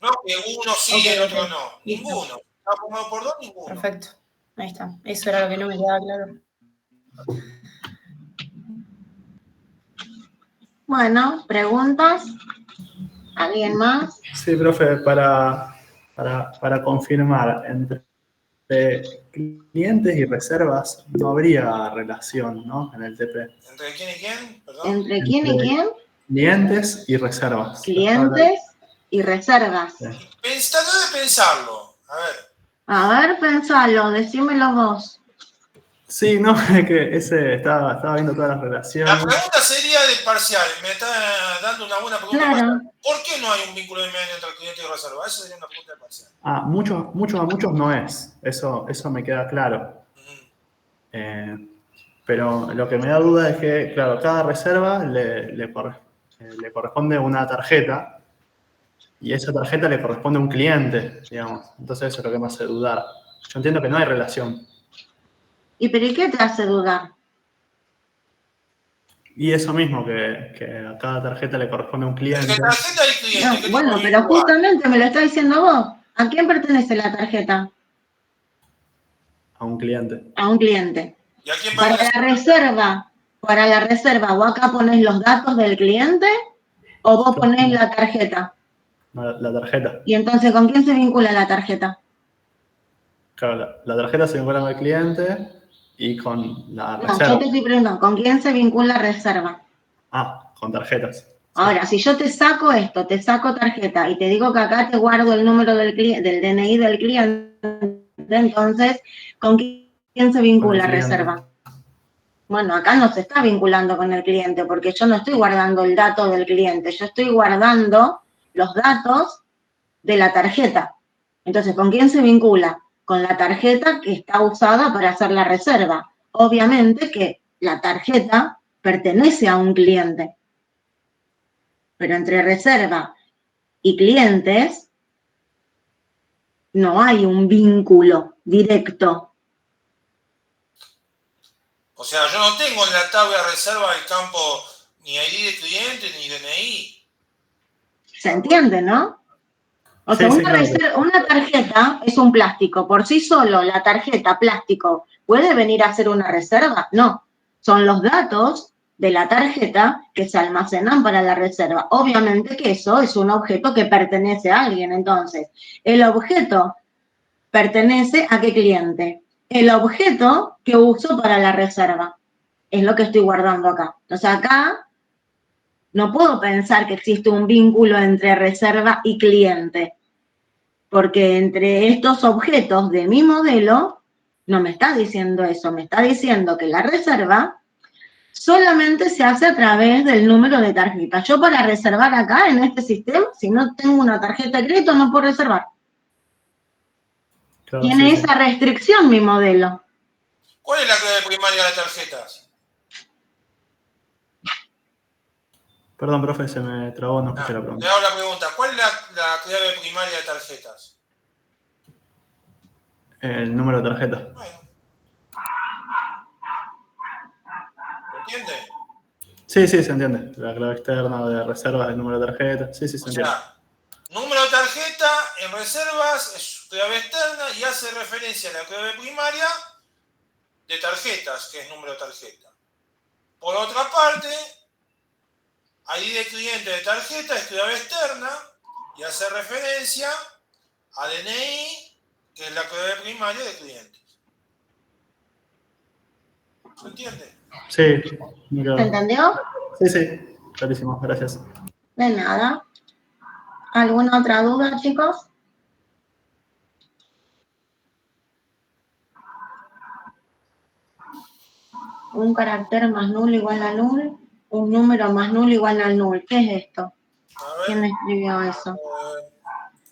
No que uno sí y el otro no. Listo. Ninguno. Está formado por dos, ninguno. Perfecto. Ahí está. Eso era lo que no me quedaba claro. Bueno, ¿preguntas? ¿Alguien más? Sí, profe, para confirmar, entre clientes y reservas no habría relación, ¿no? En el TP. ¿Entre quién y quién? Perdón. ¿Entre quién y quién? Clientes y reservas. Clientes y reservas. Sí. Traté de pensarlo. A ver. A ver, pensalo, decímelo vos. Sí, no, es que estaba viendo todas las relaciones. La pregunta sería de parcial. Me está dando una buena pregunta. Claro. ¿Por qué no hay un vínculo de medio entre cliente y reserva? Esa sería una pregunta de parcial. Muchos no es. Eso me queda claro. Pero lo que me da duda es que, claro, cada reserva le corresponde una tarjeta y esa tarjeta le corresponde a un cliente, digamos. Entonces eso es lo que me hace dudar. Yo entiendo que no hay relación. ¿Y pero y qué te hace dudar? Y eso mismo, que a cada tarjeta le corresponde a un cliente. ¿Qué tarjeta y cliente? No, bueno, pero justamente me lo está diciendo vos. ¿A quién pertenece la tarjeta? A un cliente. A un cliente. ¿Y a quién Para la reserva, ¿vos acá ponés los datos del cliente o vos ponés la tarjeta? La tarjeta. Y entonces, ¿con quién se vincula la tarjeta? Claro, la tarjeta se vincula con el cliente y con la No, reserva. yo te estoy preguntando, ¿con quién se vincula reserva? Con tarjetas. Ahora, si yo te saco esto, te saco tarjeta y te digo que acá te guardo el número del DNI del cliente, entonces, ¿con quién se vincula reserva? Bueno, acá no se está vinculando con el cliente porque yo no estoy guardando el dato del cliente, yo estoy guardando los datos de la tarjeta. Entonces, ¿con quién se vincula? Con la tarjeta que está usada para hacer la reserva. Obviamente que la tarjeta pertenece a un cliente. Pero entre reserva y clientes no hay un vínculo directo. O sea, yo no tengo en la tabla de reserva del campo ni ID de cliente ni DNI. ¿Se entiende, no? O sea, Sí, una tarjeta es un plástico. Por sí solo, la tarjeta plástico, ¿puede venir a hacer una reserva? No. Son los datos de la tarjeta que se almacenan para la reserva. Obviamente que eso es un objeto que pertenece a alguien. Entonces, el objeto pertenece a qué cliente. El objeto que uso para la reserva. Es lo que estoy guardando acá. Entonces, acá no puedo pensar que existe un vínculo entre reserva y cliente. Porque entre estos objetos de mi modelo, no me está diciendo eso, me está diciendo que la reserva solamente se hace a través del número de tarjeta. Yo para reservar acá en este sistema, si no tengo una tarjeta de crédito, no puedo reservar. Claro, Tiene esa restricción mi modelo. ¿Cuál es la clave primaria de tarjetas? Perdón, profe, se me trabó, no escuché la pregunta. Le hago la pregunta. ¿Cuál es la clave primaria de tarjetas? El número de tarjeta. Bueno. ¿Me entiende? Sí, se entiende. La clave externa de reservas, el número de tarjeta. Sí, se entiende. O sea, número de tarjeta en reservas es clave externa y hace referencia a la clave primaria de tarjetas, que es número de tarjeta. Por otra parte, ID de cliente de tarjeta es clave externa y hace referencia a DNI, que es la clave primaria de clientes. ¿Se entiende? Sí. ¿Se entendió? Sí. Clarísimo, gracias. De nada. ¿Alguna otra duda, chicos? Un carácter más nulo igual a null, un número más nulo igual al null. ¿Qué es esto? A ver. ¿Quién escribió eso? eh,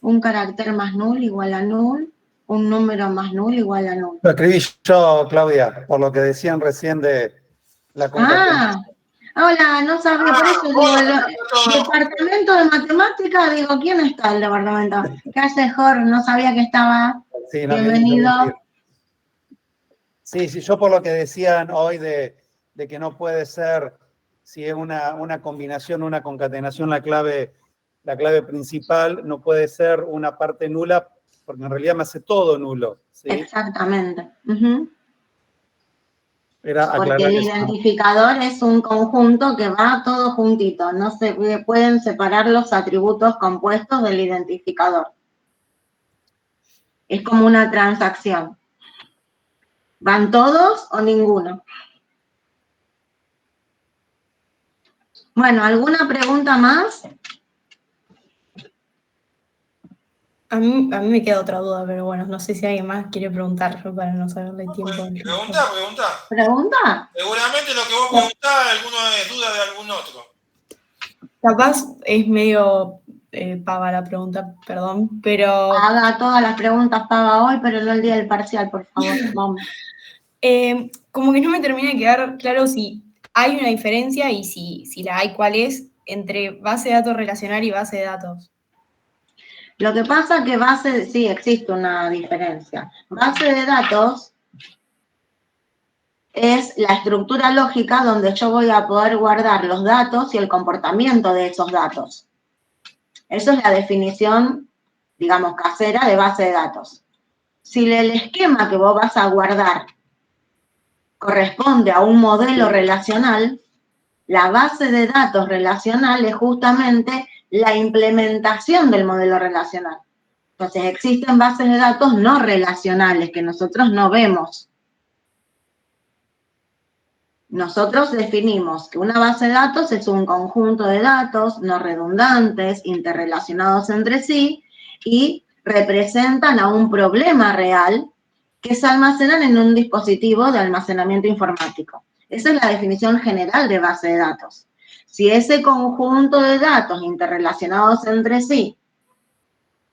Un carácter más null igual a null, un número más null igual a null. Lo escribí yo, Claudia, por lo que decían recién de la concatenación. Hola, no sabía, por eso digo, hola, el departamento de matemáticas, digo, ¿quién está el departamento? ¿Qué hace Jorge? No sabía que estaba. Sí, no, Bienvenido. Sí, yo por lo que decían hoy de que no puede ser, si es una combinación, una concatenación, la clave principal, no puede ser una parte nula, porque en realidad me hace todo nulo. ¿sí? Exactamente. Ujú. Era Porque aclarar el eso. identificador es un conjunto que va todo juntito, no se pueden separar los atributos compuestos del identificador. Es como una transacción. ¿Van todos o ninguno? Bueno, ¿alguna pregunta más? A mí me queda otra duda, pero bueno, no sé si alguien más quiere preguntar para no saberle tiempo. Pregunta. ¿Pregunta? Seguramente lo que vos preguntás, alguno es duda de algún otro. Capaz es medio pava la pregunta, perdón, pero Haga todas las preguntas, paga hoy, pero no el día del parcial, por favor. Vamos. como que no me termina de quedar claro si hay una diferencia y si la hay, ¿cuál es? Entre base de datos relacional y base de datos. Lo que pasa es que sí, existe una diferencia. Base de datos es la estructura lógica donde yo voy a poder guardar los datos y el comportamiento de esos datos. Eso es la definición, digamos, casera de base de datos. Si el esquema que vos vas a guardar corresponde a un modelo relacional, la base de datos relacional es justamente la implementación del modelo relacional. Entonces, existen bases de datos no relacionales que nosotros no vemos. Nosotros definimos que una base de datos es un conjunto de datos no redundantes, interrelacionados entre sí y representan a un problema real que se almacenan en un dispositivo de almacenamiento informático. Esa es la definición general de base de datos. Si ese conjunto de datos interrelacionados entre sí,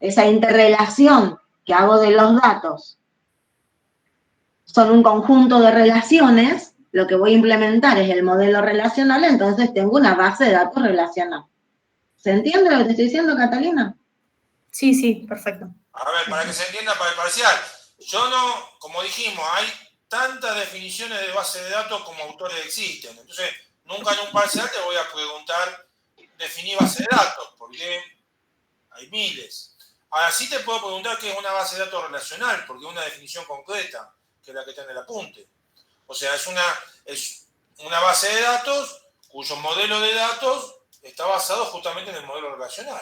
esa interrelación que hago de los datos, son un conjunto de relaciones, lo que voy a implementar es el modelo relacional, entonces tengo una base de datos relacional. ¿Se entiende lo que te estoy diciendo, Catalina? Sí, perfecto. A ver, para que se entienda para el parcial. Yo no, como dijimos, hay tantas definiciones de base de datos como autores existen. Entonces, nunca en un parcial te voy a preguntar, definí base de datos, porque hay miles. Ahora sí te puedo preguntar qué es una base de datos relacional, porque es una definición concreta, que es la que está en el apunte. O sea, es una base de datos cuyo modelo de datos está basado justamente en el modelo relacional.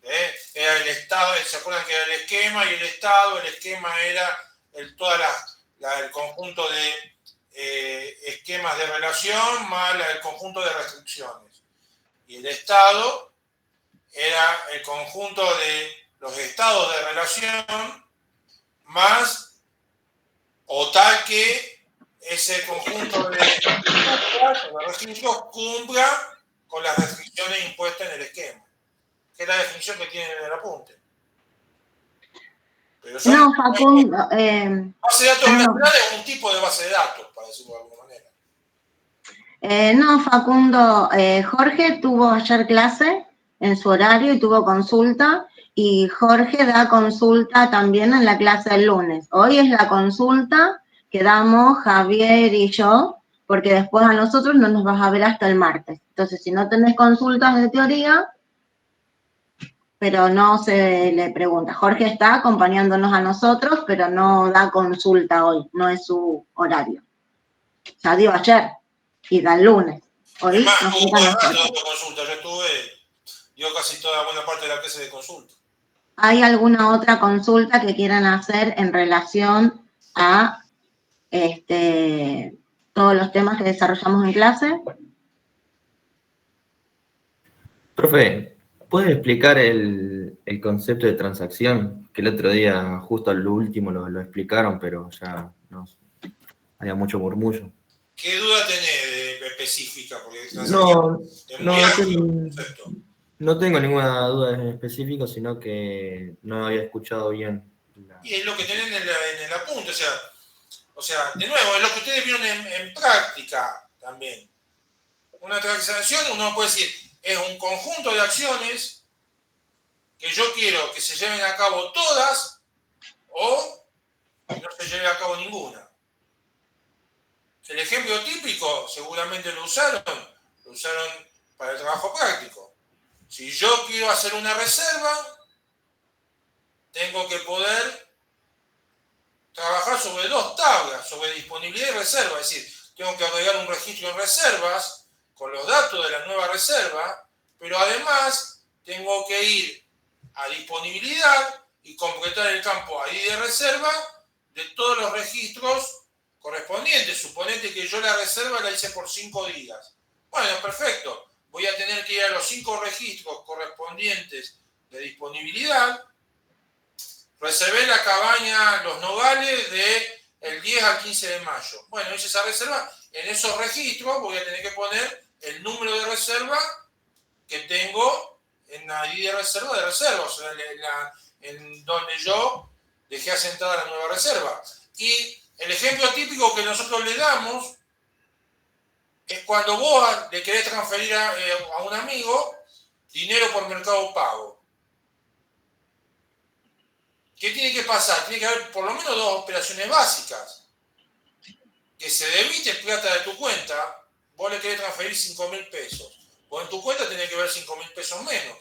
Era el estado, ¿se acuerdan que era el esquema y el estado? El esquema era el conjunto de esquemas de relación más el conjunto de restricciones. Y el estado era el conjunto de los estados de relación más o tal que ese conjunto de restricciones cumpla con las restricciones impuestas en el esquema, que es la definición que tiene en el apunte. Pero No, Facundo. base de datos relacional es un tipo de base de datos, para decirlo de alguna manera. No, Facundo, Jorge tuvo ayer clase en su horario y tuvo consulta, y Jorge da consulta también en la clase del lunes. Hoy es la consulta que damos Javier y yo, porque después a nosotros no nos vas a ver hasta el martes. Entonces, si no tenés consultas de teoría, pero no se le pregunta. Jorge está acompañándonos a nosotros, pero no da consulta hoy, no es su horario. Ya dio ayer y da el lunes. Hoy Además, nos tuvo toca a buen rato nosotros. de consulta. Yo casi toda buena parte de la clase de consulta. ¿Hay alguna otra consulta que quieran hacer en relación a todos los temas que desarrollamos en clase? Profe, ¿puede explicar el concepto de transacción? Que el otro día, justo al último, lo explicaron, pero ya no había mucho murmullo. ¿Qué duda tenés específica? Porque No, es muy amplio el no, concepto. No tengo ninguna duda en específico, sino que no había escuchado bien. Y es lo que tienen en el apunte, o sea, de nuevo, es lo que ustedes vieron en práctica también. Una transacción, uno puede decir, es un conjunto de acciones que yo quiero que se lleven a cabo todas o que no se lleve a cabo ninguna. El ejemplo típico, seguramente lo usaron para el trabajo práctico. Si yo quiero hacer una reserva, tengo que poder trabajar sobre dos tablas, sobre disponibilidad y reserva. Es decir, tengo que agregar un registro en reservas con los datos de la nueva reserva, pero además tengo que ir a disponibilidad y completar el campo ID de reserva de todos los registros correspondientes. Suponete que yo la reserva la hice por 5 días. Bueno, perfecto. Voy a tener que ir a los 5 registros correspondientes de disponibilidad. Reservé la cabaña Los Nogales del 10 al 15 de mayo. Bueno, hice esa reserva. En esos registros voy a tener que poner el número de reserva que tengo en la ID de reserva, o sea, en donde yo dejé asentada la nueva reserva. Y el ejemplo típico que nosotros le damos es cuando vos le querés transferir a un amigo dinero por Mercado Pago. ¿Qué tiene que pasar? Tiene que haber por lo menos 2 operaciones básicas. Que se debite plata de tu cuenta, vos le querés transferir 5.000 pesos. Vos en tu cuenta tenés que ver 5.000 pesos menos.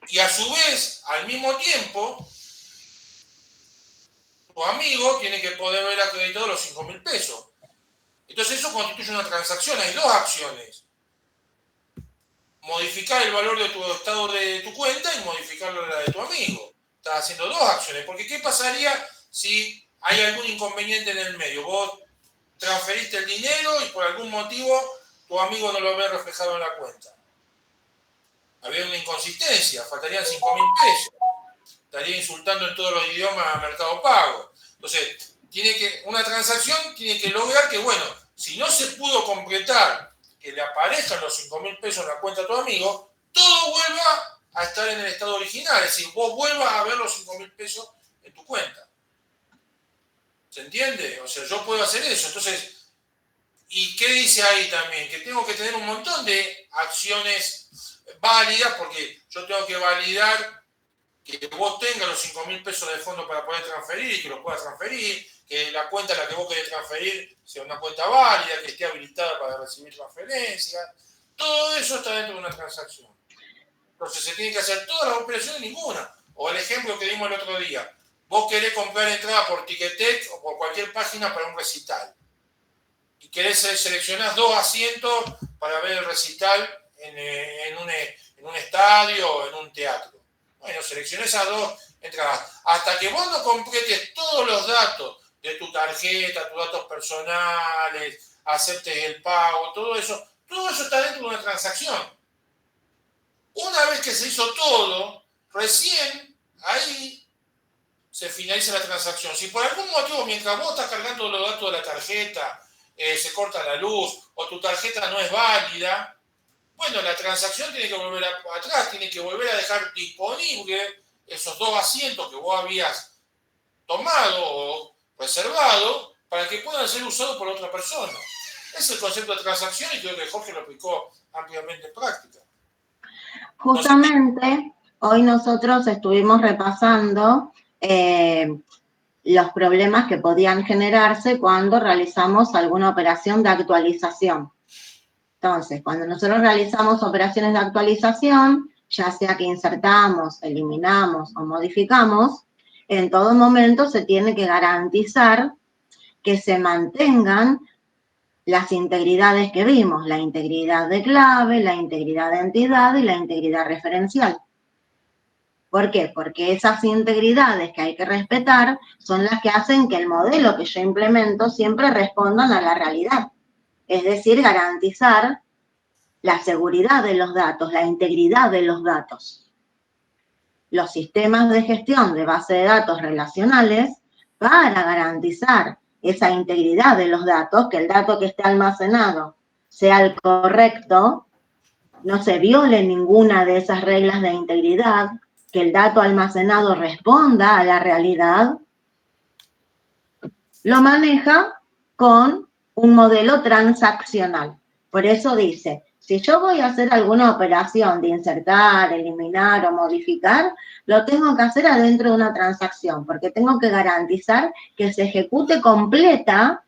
Y a su vez, al mismo tiempo, tu amigo tiene que poder ver acreditado los 5.000 pesos. Entonces eso constituye una transacción. Hay 2 acciones. Modificar el valor de tu estado de tu cuenta y modificar la de tu amigo. Estás haciendo 2 acciones. Porque ¿qué pasaría si hay algún inconveniente en el medio? Vos transferiste el dinero y por algún motivo tu amigo no lo ve reflejado en la cuenta. Había una inconsistencia, faltarían 5.000 pesos. Estaría insultando en todos los idiomas a Mercado Pago. Entonces, una transacción tiene que lograr que, bueno, si no se pudo completar que le aparezcan los 5.000 pesos en la cuenta a tu amigo, todo vuelva a estar en el estado original. Es decir, vos vuelvas a ver los 5.000 pesos en tu cuenta. ¿Se entiende? O sea, yo puedo hacer eso. Entonces, ¿y qué dice ahí también? Que tengo que tener un montón de acciones válidas, porque yo tengo que validar que vos tengas los 5.000 pesos de fondo para poder transferir y que lo puedas transferir, que la cuenta a la que vos querés transferir sea una cuenta válida, que esté habilitada para recibir transferencias. Todo eso está dentro de una transacción. Entonces se tiene que hacer todas las operaciones, ninguna. O el ejemplo que dimos el otro día. Vos querés comprar entrada por Ticketek o por cualquier página para un recital. Y querés seleccionar 2 asientos para ver el recital en un estadio o en un teatro. Bueno, seleccioné esas 2 entradas. Hasta que vos no completes todos los datos de tu tarjeta, tus datos personales, aceptes el pago, todo eso está dentro de una transacción. Una vez que se hizo todo, recién ahí se finaliza la transacción. Si por algún motivo, mientras vos estás cargando los datos de la tarjeta, se corta la luz o tu tarjeta no es válida, bueno, la transacción tiene que volver atrás, tiene que volver a dejar disponible esos 2 asientos que vos habías tomado o reservado para que puedan ser usados por otra persona. Ese es el concepto de transacción y creo que Jorge lo aplicó ampliamente en práctica. Justamente, hoy nosotros estuvimos repasando los problemas que podían generarse cuando realizamos alguna operación de actualización. Entonces, cuando nosotros realizamos operaciones de actualización, ya sea que insertamos, eliminamos o modificamos, en todo momento se tiene que garantizar que se mantengan las integridades que vimos, la integridad de clave, la integridad de entidad y la integridad referencial. ¿Por qué? Porque esas integridades que hay que respetar son las que hacen que el modelo que yo implemento siempre respondan a la realidad. Es decir, garantizar la seguridad de los datos, la integridad de los datos. Los sistemas de gestión de base de datos relacionales, para garantizar esa integridad de los datos, que el dato que esté almacenado sea el correcto, no se viole ninguna de esas reglas de integridad, que el dato almacenado responda a la realidad, lo maneja con un modelo transaccional. Por eso dice, si yo voy a hacer alguna operación de insertar, eliminar o modificar, lo tengo que hacer adentro de una transacción, porque tengo que garantizar que se ejecute completa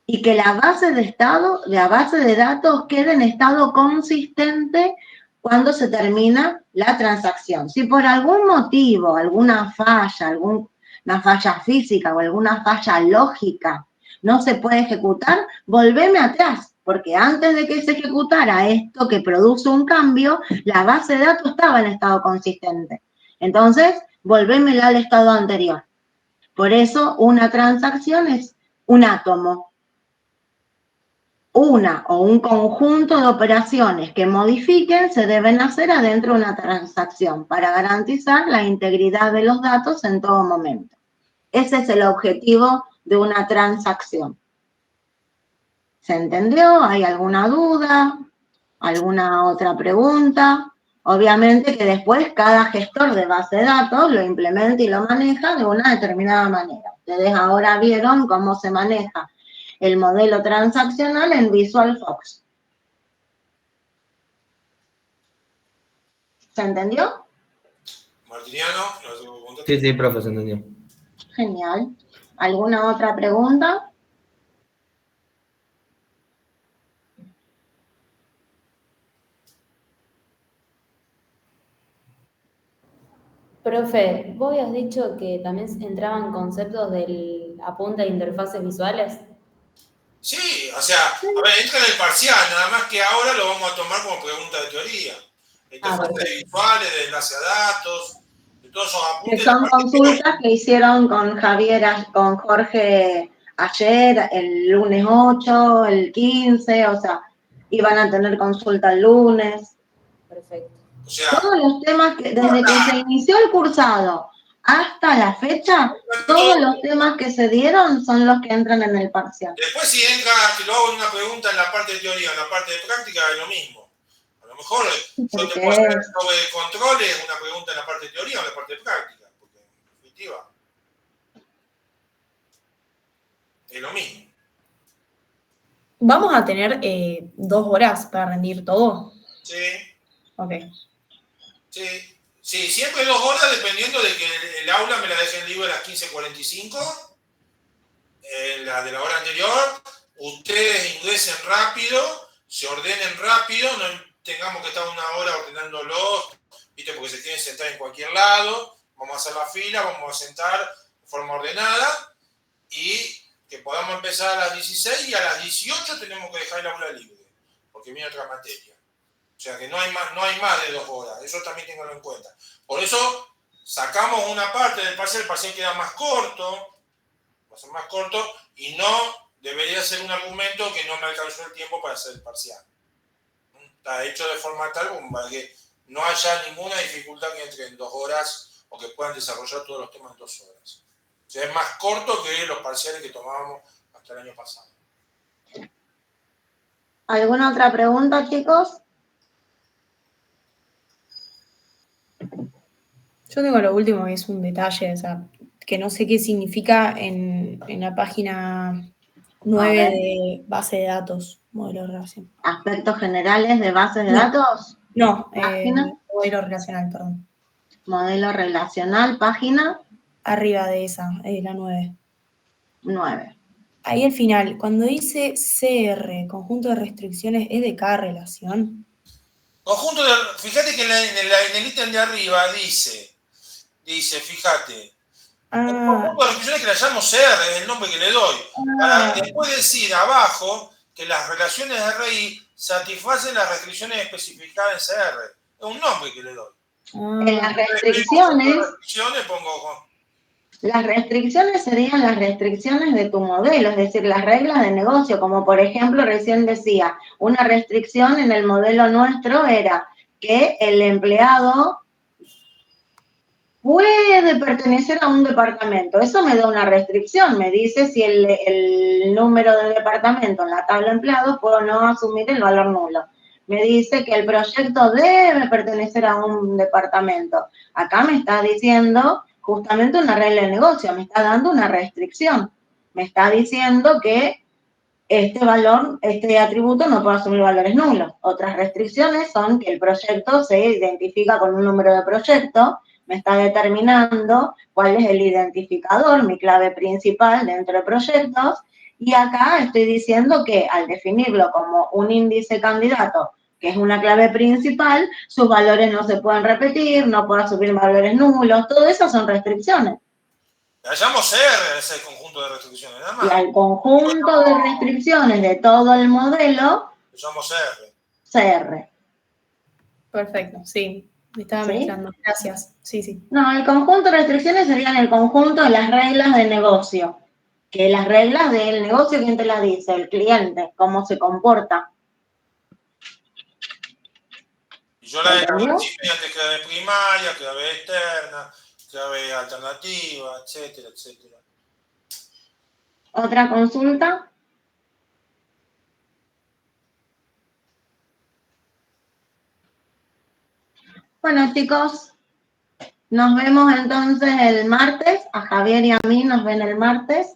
y que la base de datos quede en estado consistente cuando se termina la transacción. Si por algún motivo, alguna falla física o alguna falla lógica no se puede ejecutar, volveme atrás, porque antes de que se ejecutara esto que produce un cambio, la base de datos estaba en estado consistente. Entonces, volvémela al estado anterior. Por eso, una transacción es un átomo. Una o un conjunto de operaciones que modifiquen se deben hacer adentro de una transacción para garantizar la integridad de los datos en todo momento. Ese es el objetivo de una transacción. ¿Se entendió? ¿Hay alguna duda? ¿Alguna otra pregunta? Obviamente que después cada gestor de base de datos lo implementa y lo maneja de una determinada manera. Ustedes ahora vieron cómo se maneja el modelo transaccional en VisualFox. ¿Se entendió? Martiniano, Sí, profe, se entendió. Genial. ¿Alguna otra pregunta? Profe, vos habías dicho que también entraban conceptos del apunte de interfaces visuales. Sí, o sea, a ver, entra en el parcial, nada más que ahora lo vamos a tomar como pregunta de teoría. Interfaces visuales, de enlace a datos, de todos esos apuntes. Que son consultas que hicieron con con Jorge ayer, el lunes 8, el 15, o sea, iban a tener consulta el lunes. Perfecto. O sea, todos los temas que, desde que se inició el cursado hasta la fecha, todos los temas que se dieron son los que entran en el parcial. Después si entra, te lo hago en una pregunta en la parte de teoría, en la parte de práctica es lo mismo. A lo mejor yo te puedo hacer sobre controles una pregunta en la parte de teoría o en la parte de práctica, porque en definitiva es lo mismo. ¿Vamos a tener 2 horas para rendir todo? Sí. Ok. Sí, siempre 2 horas dependiendo de que el aula me la dejen libre a las 15:45, la de la hora anterior, ustedes ingresen rápido, se ordenen rápido, no tengamos que estar 1 hora ordenándolos, ¿viste? Porque se quieren sentar en cualquier lado, vamos a hacer la fila, vamos a sentar de forma ordenada y que podamos empezar a las 16 y a las 18 tenemos que dejar el aula libre, porque viene otra materia. O sea que no hay más de 2 horas, eso también tenganlo en cuenta. Por eso sacamos una parte del parcial, el parcial queda más corto, va a ser más corto, y no debería ser un argumento que no me alcanzó el tiempo para hacer el parcial. Está hecho de forma tal como para que no haya ninguna dificultad que entre en 2 horas o que puedan desarrollar todos los temas en 2 horas. O sea, es más corto que los parciales que tomábamos hasta el año pasado. ¿Alguna otra pregunta, chicos? Yo tengo lo último, que es un detalle, o sea, que no sé qué significa en la página 9 de base de datos, modelo de relación. ¿Aspectos generales de bases de datos? No, ¿Página? modelo relacional, perdón. Modelo relacional, página. Arriba de esa, la 9. 9. Ahí al final, cuando dice CR, conjunto de restricciones, ¿es de cada relación? Conjunto de, fíjate que en el ítem de arriba dice, fíjate, el conjunto de restricciones que le llamo CR, es el nombre que le doy. Para después decir abajo que las relaciones de RI satisfacen las restricciones especificadas en CR. Es un nombre que le doy. En las restricciones, pongo... Las restricciones serían las restricciones de tu modelo, es decir, las reglas de negocio, como por ejemplo recién decía, una restricción en el modelo nuestro era que el empleado puede pertenecer a un departamento. Eso me da una restricción, me dice si el número de departamento en la tabla de empleados puedo no asumir el valor nulo. me dice que el proyecto debe pertenecer a un departamento. Acá me está diciendo justamente una regla de negocio, me está dando una restricción. Me está diciendo que este valor, este atributo no puede asumir valores nulos. Otras restricciones son que el proyecto se identifica con un número de proyecto, me está determinando cuál es el identificador, mi clave principal dentro de proyectos, y acá estoy diciendo que al definirlo como un índice candidato, que es una clave principal, sus valores no se pueden repetir, no puede asumir valores nulos, todo eso son restricciones. La llamo CR a ese conjunto de restricciones, nada Y más. al conjunto de restricciones de todo el modelo, Le llamo CR. CR. Perfecto, sí. Me estaba ¿Sí? mezclando. Gracias. Sí, sí. No, el conjunto de restricciones serían el conjunto de las reglas de negocio. Que las reglas del negocio, ¿quién te las dice? El cliente, cómo se comporta. Y yo la ¿Entendió? mediante clave primaria, clave externa, clave alternativa, etcétera, etcétera. ¿Otra consulta? Bueno, chicos, nos vemos entonces el martes. A Javier y a mí nos ven el martes.